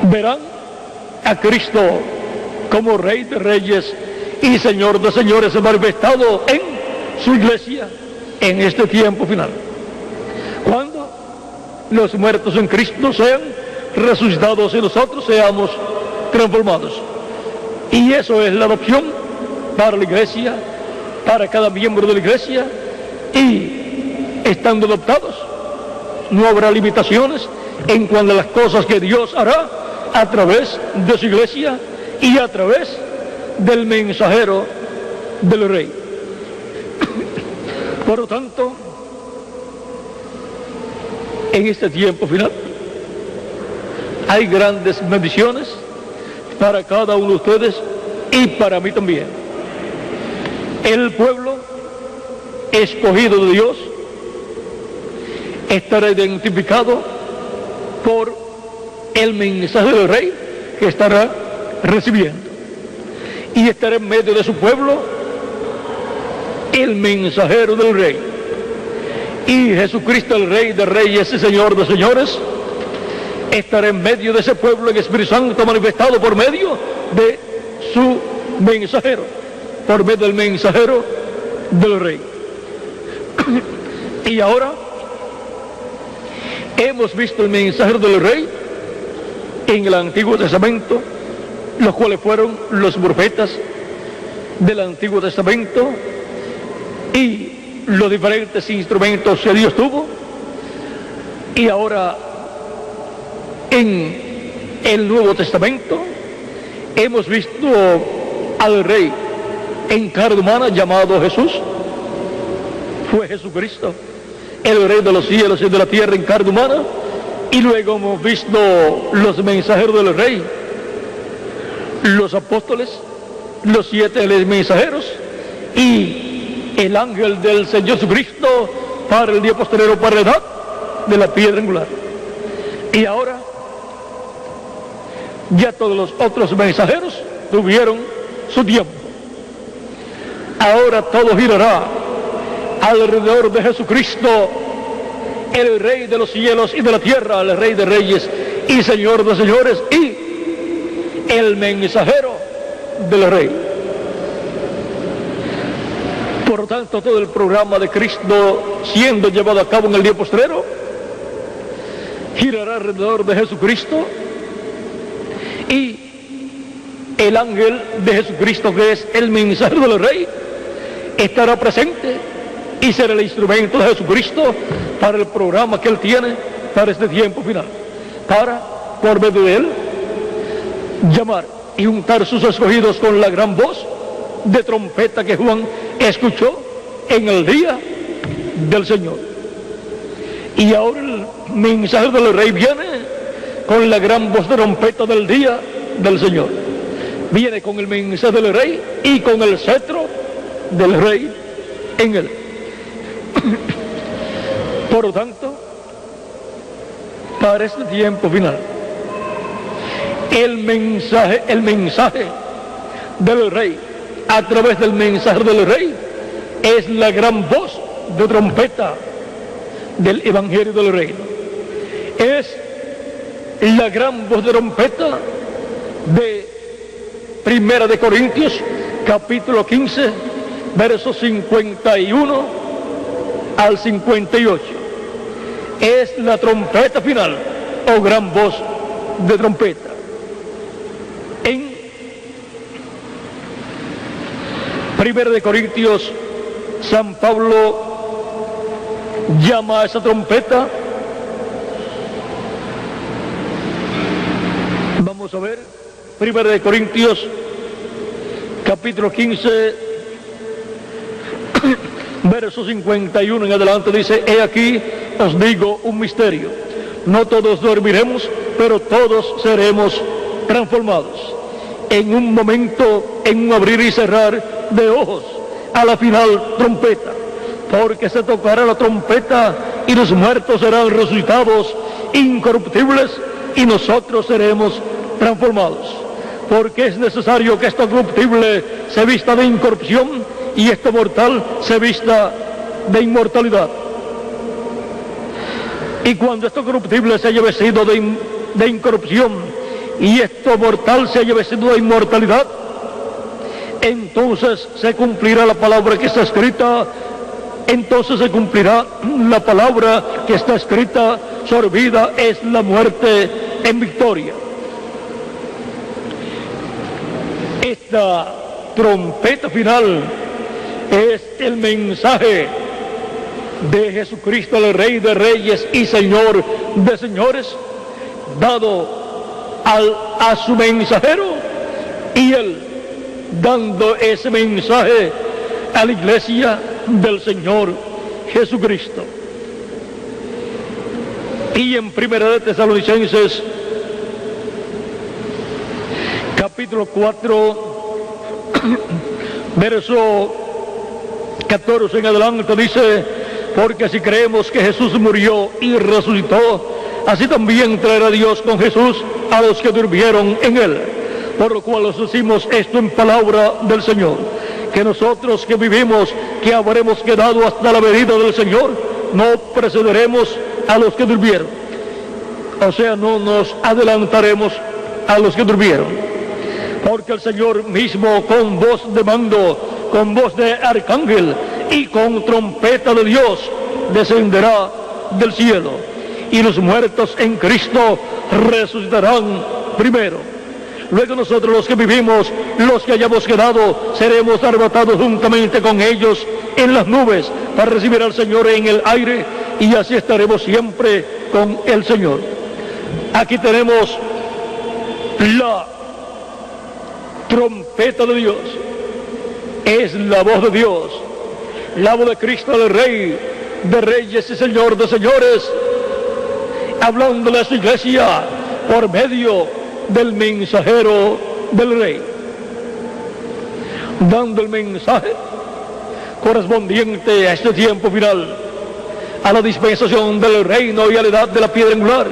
Verán a Cristo como Rey de reyes y Señor de señores manifestado en su iglesia en este tiempo final, cuando los muertos en Cristo sean resucitados y nosotros seamos transformados. Y eso es la adopción para la iglesia, para cada miembro de la iglesia. Y estando adoptados, no habrá limitaciones en cuanto a las cosas que Dios hará a través de su iglesia y a través del mensajero del Rey. Por lo tanto, en este tiempo final hay grandes bendiciones para cada uno de ustedes y para mí también. El pueblo escogido de Dios estará identificado por el mensaje del Rey que estará recibiendo. y estará en medio de su pueblo el mensajero del Rey. Y Jesucristo, el Rey de Reyes y Señor de Señores, estará en medio de ese pueblo en Espíritu Santo manifestado por medio de su mensajero, por medio del mensajero del Rey. Y ahora hemos visto el mensajero del Rey en el Antiguo Testamento, los cuales fueron los profetas del Antiguo Testamento y los diferentes instrumentos que Dios tuvo. Y ahora en el Nuevo Testamento hemos visto al Rey en carne humana llamado Jesús. Fue Jesucristo, el Rey de los cielos y de la tierra en carne humana. Y luego hemos visto los mensajeros del Rey, los apóstoles, los 7 mensajeros y el ángel del Señor Jesucristo para el día posterior, para la edad de la piedra angular. Y ahora ya todos los otros mensajeros tuvieron su tiempo. Ahora todo girará alrededor de Jesucristo, el Rey de los cielos y de la tierra, el Rey de reyes y Señor de señores, y el mensajero del Rey. Por lo tanto, todo el programa de Cristo siendo llevado a cabo en el día postrero girará alrededor de Jesucristo, y el ángel de Jesucristo, que es el mensajero del Rey, estará presente y será el instrumento de Jesucristo para el programa que Él tiene para este tiempo final, para, por medio de Él, llamar y juntar sus escogidos con la gran voz de trompeta que Juan escuchó en el día del Señor. Y ahora el mensajero del Rey viene con la gran voz de trompeta del día del Señor. Viene con el mensaje del Rey y con el cetro del Rey en él. Por lo tanto, para este tiempo final, el mensaje del Rey a través del mensaje del Rey es la gran voz de trompeta del Evangelio del Reino. Es la gran voz de trompeta de Primera de Corintios, capítulo 15, versos 51 al 58. Es la trompeta final, o gran voz de trompeta. En Primera de Corintios, San Pablo llama a esa trompeta. Vamos a ver, Primera de Corintios, capítulo 15, verso 51 en adelante, dice: he aquí os digo un misterio, no todos dormiremos, pero todos seremos transformados en un momento, en un abrir y cerrar de ojos, a la final trompeta, porque se tocará la trompeta y los muertos serán resucitados incorruptibles y nosotros seremos transformados, porque es necesario que esto corruptible se vista de incorrupción y esto mortal se vista de inmortalidad. Y cuando esto corruptible se haya vestido de incorrupción y esto mortal se haya vestido de inmortalidad, entonces se cumplirá la palabra que está escrita. Entonces se cumplirá la palabra que está escrita: sorbida es la muerte en victoria. Esta trompeta final es el mensaje de Jesucristo, el Rey de reyes y Señor de señores, dado a su mensajero, y él dando ese mensaje a la iglesia del Señor Jesucristo. Y en Primera de Tesalonicenses, capítulo 4, verso 14 en adelante, dice: porque si creemos que Jesús murió y resucitó, así también traerá Dios con Jesús a los que durmieron en él. por lo cual os decimos esto en palabra del Señor, que nosotros que vivimos, que habremos quedado hasta la venida del Señor, no precederemos a los que durmieron. O sea, no nos adelantaremos a los que durmieron, porque el Señor mismo, con voz de mando, con voz de arcángel y con trompeta de Dios, descenderá del cielo, y los muertos en Cristo resucitarán primero. Luego nosotros, los que vivimos, los que hayamos quedado, seremos arrebatados juntamente con ellos en las nubes para recibir al Señor en el aire, y así estaremos siempre con el Señor. Aquí tenemos la trompeta de Dios, es la voz de Dios, la voz de Cristo, del Rey de Reyes y Señor de Señores, hablándole a su iglesia por medio del mensajero del Rey, dando el mensaje correspondiente a este tiempo final, a la dispensación del reino y a la edad de la piedra angular,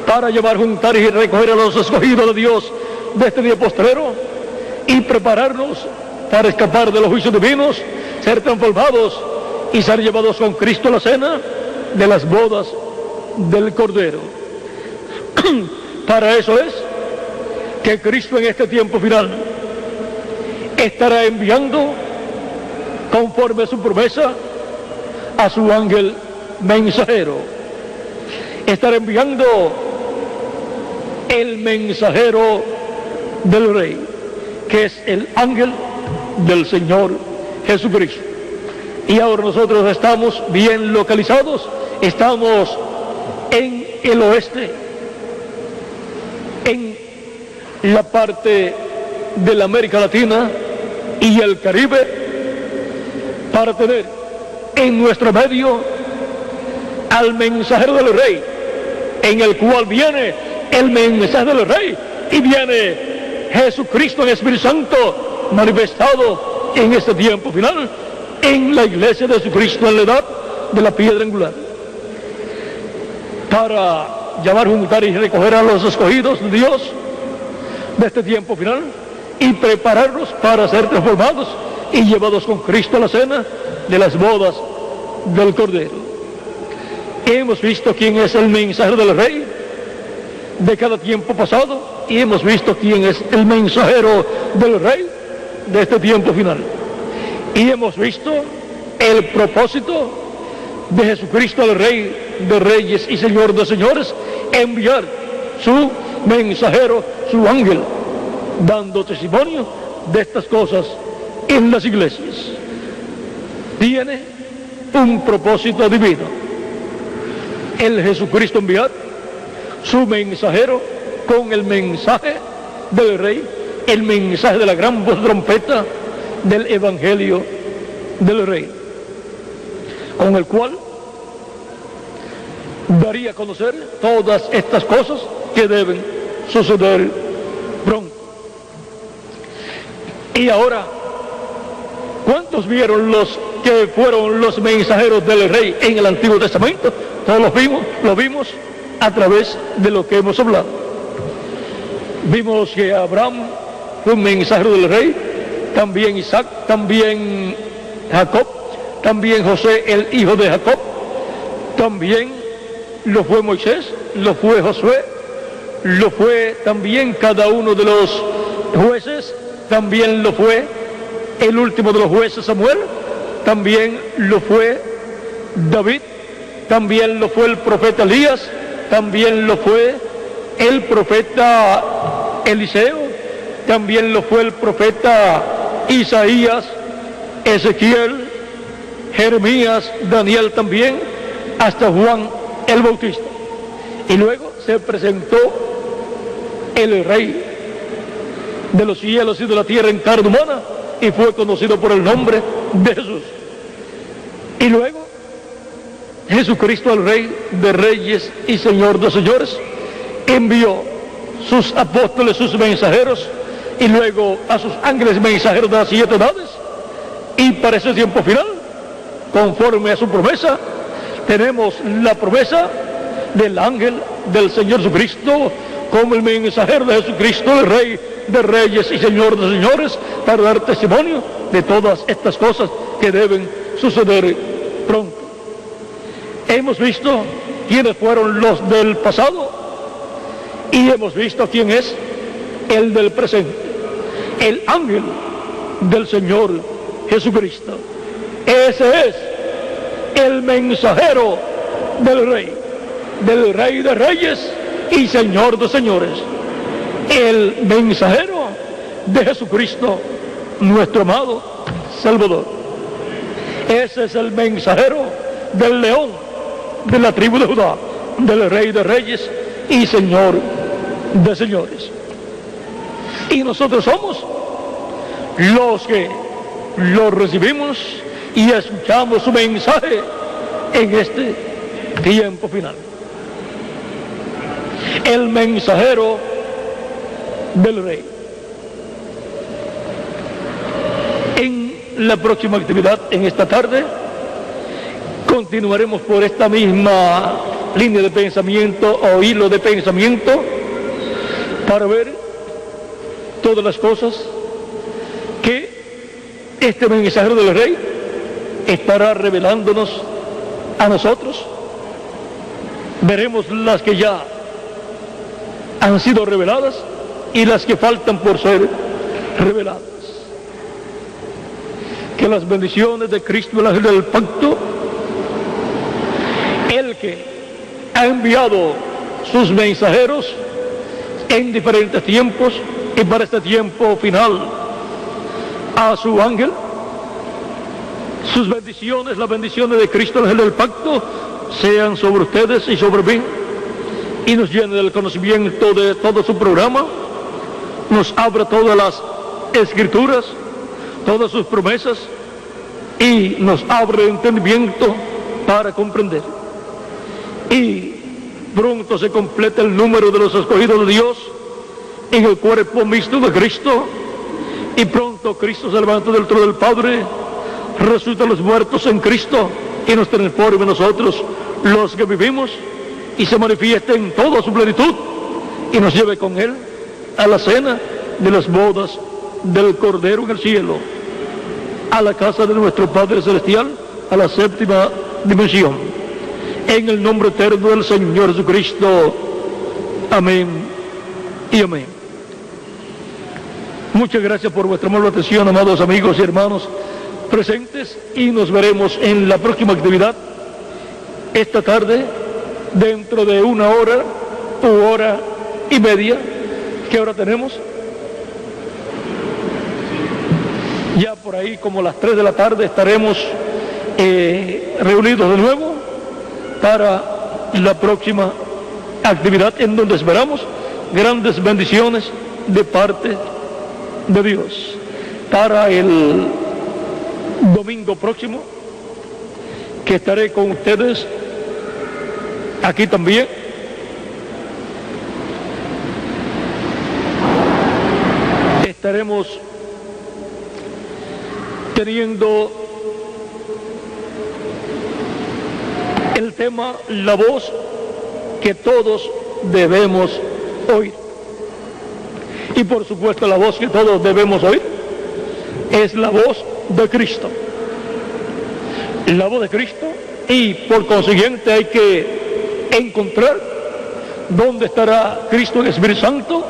para llevar, juntar y recoger a los escogidos de Dios de este día postrero y prepararnos para escapar de los juicios divinos, ser transformados y ser llevados con Cristo a la cena de las bodas del Cordero. Para eso es que Cristo en este tiempo final estará enviando, conforme a su promesa, a su ángel mensajero. Estará enviando el mensajero del Rey, que es el ángel del Señor Jesucristo. Y ahora nosotros estamos bien localizados, estamos en el oeste, en la parte de la América Latina y el Caribe, para tener en nuestro medio al mensajero del Rey, en el cual viene el mensaje del Rey, y viene Jesucristo en Espíritu Santo manifestado en este tiempo final en la iglesia de Jesucristo en la edad de la piedra angular, para llamar, juntar y recoger a los escogidos de Dios de este tiempo final y prepararlos para ser transformados y llevados con Cristo a la cena de las bodas del Cordero. Hemos visto quién es el mensajero del Rey de cada tiempo pasado, y hemos visto quién es el mensajero del Rey de este tiempo final, y hemos visto el propósito de Jesucristo, el Rey de Reyes y Señor de Señores, enviar su mensajero, su ángel, dando testimonio de estas cosas en las iglesias. Tiene un propósito divino el Jesucristo enviar su mensajero con el mensaje del Rey, el mensaje de la gran voz de trompeta del Evangelio del Rey, con el cual daría a conocer todas estas cosas que deben suceder pronto. Y ahora, ¿cuántos vieron los que fueron los mensajeros del Rey en el Antiguo Testamento? Todos lo vimos a través de lo que hemos hablado. Vimos que Abraham fue un mensajero del Rey, también Isaac, también Jacob, también José, el hijo de Jacob, también lo fue Moisés, lo fue Josué, lo fue también cada uno de los jueces, también lo fue el último de los jueces, Samuel, también lo fue David, también lo fue el profeta Elías, también lo fue el profeta Eliseo, también lo fue el profeta Isaías, Ezequiel, Jeremías, Daniel también, hasta Juan el Bautista. Y luego se presentó el Rey de los cielos y de la tierra en carne humana, y fue conocido por el nombre de Jesús. Y luego Jesucristo, el Rey de Reyes y Señor de Señores, envió sus apóstoles, sus mensajeros, y luego a sus ángeles mensajeros de las 7 edades. Y para ese tiempo final, conforme a su promesa, tenemos la promesa del ángel del Señor Jesucristo como el mensajero de Jesucristo, el Rey de Reyes y Señor de Señores, para dar testimonio de todas estas cosas que deben suceder pronto. Hemos visto quiénes fueron los del pasado y hemos visto quién es el del presente, el ángel del Señor Jesucristo. Ese es el mensajero del Rey de Reyes y Señor de Señores, el mensajero de Jesucristo, nuestro amado Salvador. Ese es el mensajero del león de la tribu de Judá, del Rey de Reyes y Señor de Señores. Y nosotros somos los que lo recibimos y escuchamos su mensaje en este tiempo final. El mensajero del Rey. En la próxima actividad, en esta tarde, continuaremos por esta misma línea de pensamiento o hilo de pensamiento para ver todas las cosas que este mensajero del Rey estará revelándonos a nosotros. Veremos las que ya han sido reveladas y las que faltan por ser reveladas. Que las bendiciones de Cristo, el ángel del pacto, el que ha enviado sus mensajeros en diferentes tiempos y para este tiempo final a su ángel, sus bendiciones, las bendiciones de Cristo, el ángel del pacto, sean sobre ustedes y sobre mí, y nos llene del conocimiento de todo su programa, nos abra todas las escrituras, todas sus promesas, y nos abre entendimiento para comprender. Y pronto se completa el número de los escogidos de Dios en el cuerpo mixto de Cristo, y pronto Cristo se levanta del trono del Padre, resucita a los muertos en Cristo y nos transforme nosotros, los que vivimos, y se manifieste en toda su plenitud y nos lleve con Él a la cena de las bodas del Cordero en el cielo, a la casa de nuestro Padre Celestial, a la séptima dimensión. En el nombre eterno del Señor Jesucristo. Amén y amén. Muchas gracias por vuestra amable atención, amados amigos y hermanos presentes, y nos veremos en la próxima actividad esta tarde, dentro de 1 hora u hora y media. ¿Qué hora tenemos? Ya por ahí como las 3 de la tarde estaremos reunidos de nuevo para la próxima actividad, en donde esperamos grandes bendiciones de parte de Dios. Para el domingo próximo, que estaré con ustedes aquí también, estaremos teniendo el tema la voz que todos debemos oír. Y por supuesto la voz que todos debemos oír es la voz de Cristo. La voz de Cristo, y por consiguiente hay que encontrar dónde estará Cristo en el Espíritu Santo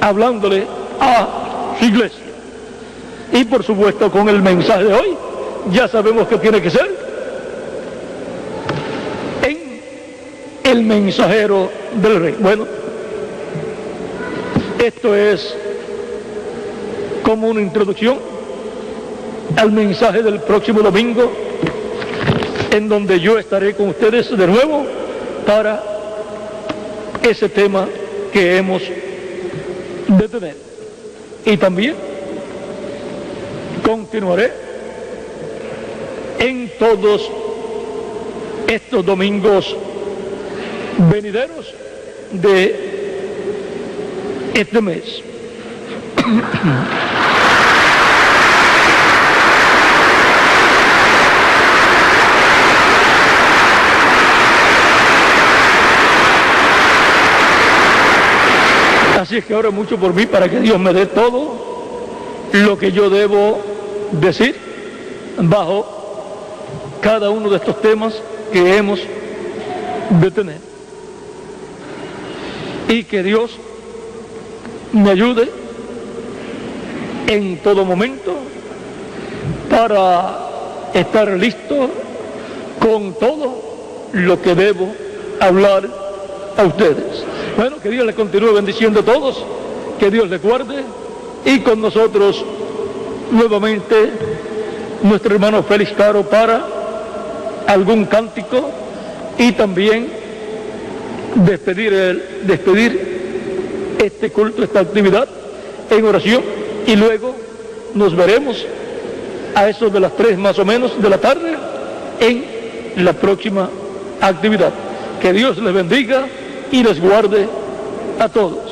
hablándole a su iglesia. Y por supuesto con el mensaje de hoy ya sabemos que tiene que ser en el mensajero del Rey. Bueno, esto es como una introducción al mensaje del próximo domingo, en donde yo estaré con ustedes de nuevo para ese tema que hemos de tener. Y también continuaré en todos estos domingos venideros de este mes. Así es que ora mucho por mí para que Dios me dé todo lo que yo debo decir bajo cada uno de estos temas que hemos de tener. Y que Dios me ayude en todo momento para estar listo con todo lo que debo hablar a ustedes. Bueno, que Dios les continúe bendiciendo a todos, que Dios les guarde, y con nosotros nuevamente nuestro hermano Félix Caro para algún cántico y también despedir este culto, esta actividad en oración, y luego nos veremos a eso de las 3 más o menos de la tarde en la próxima actividad. Que Dios les bendiga y les guarde a todos.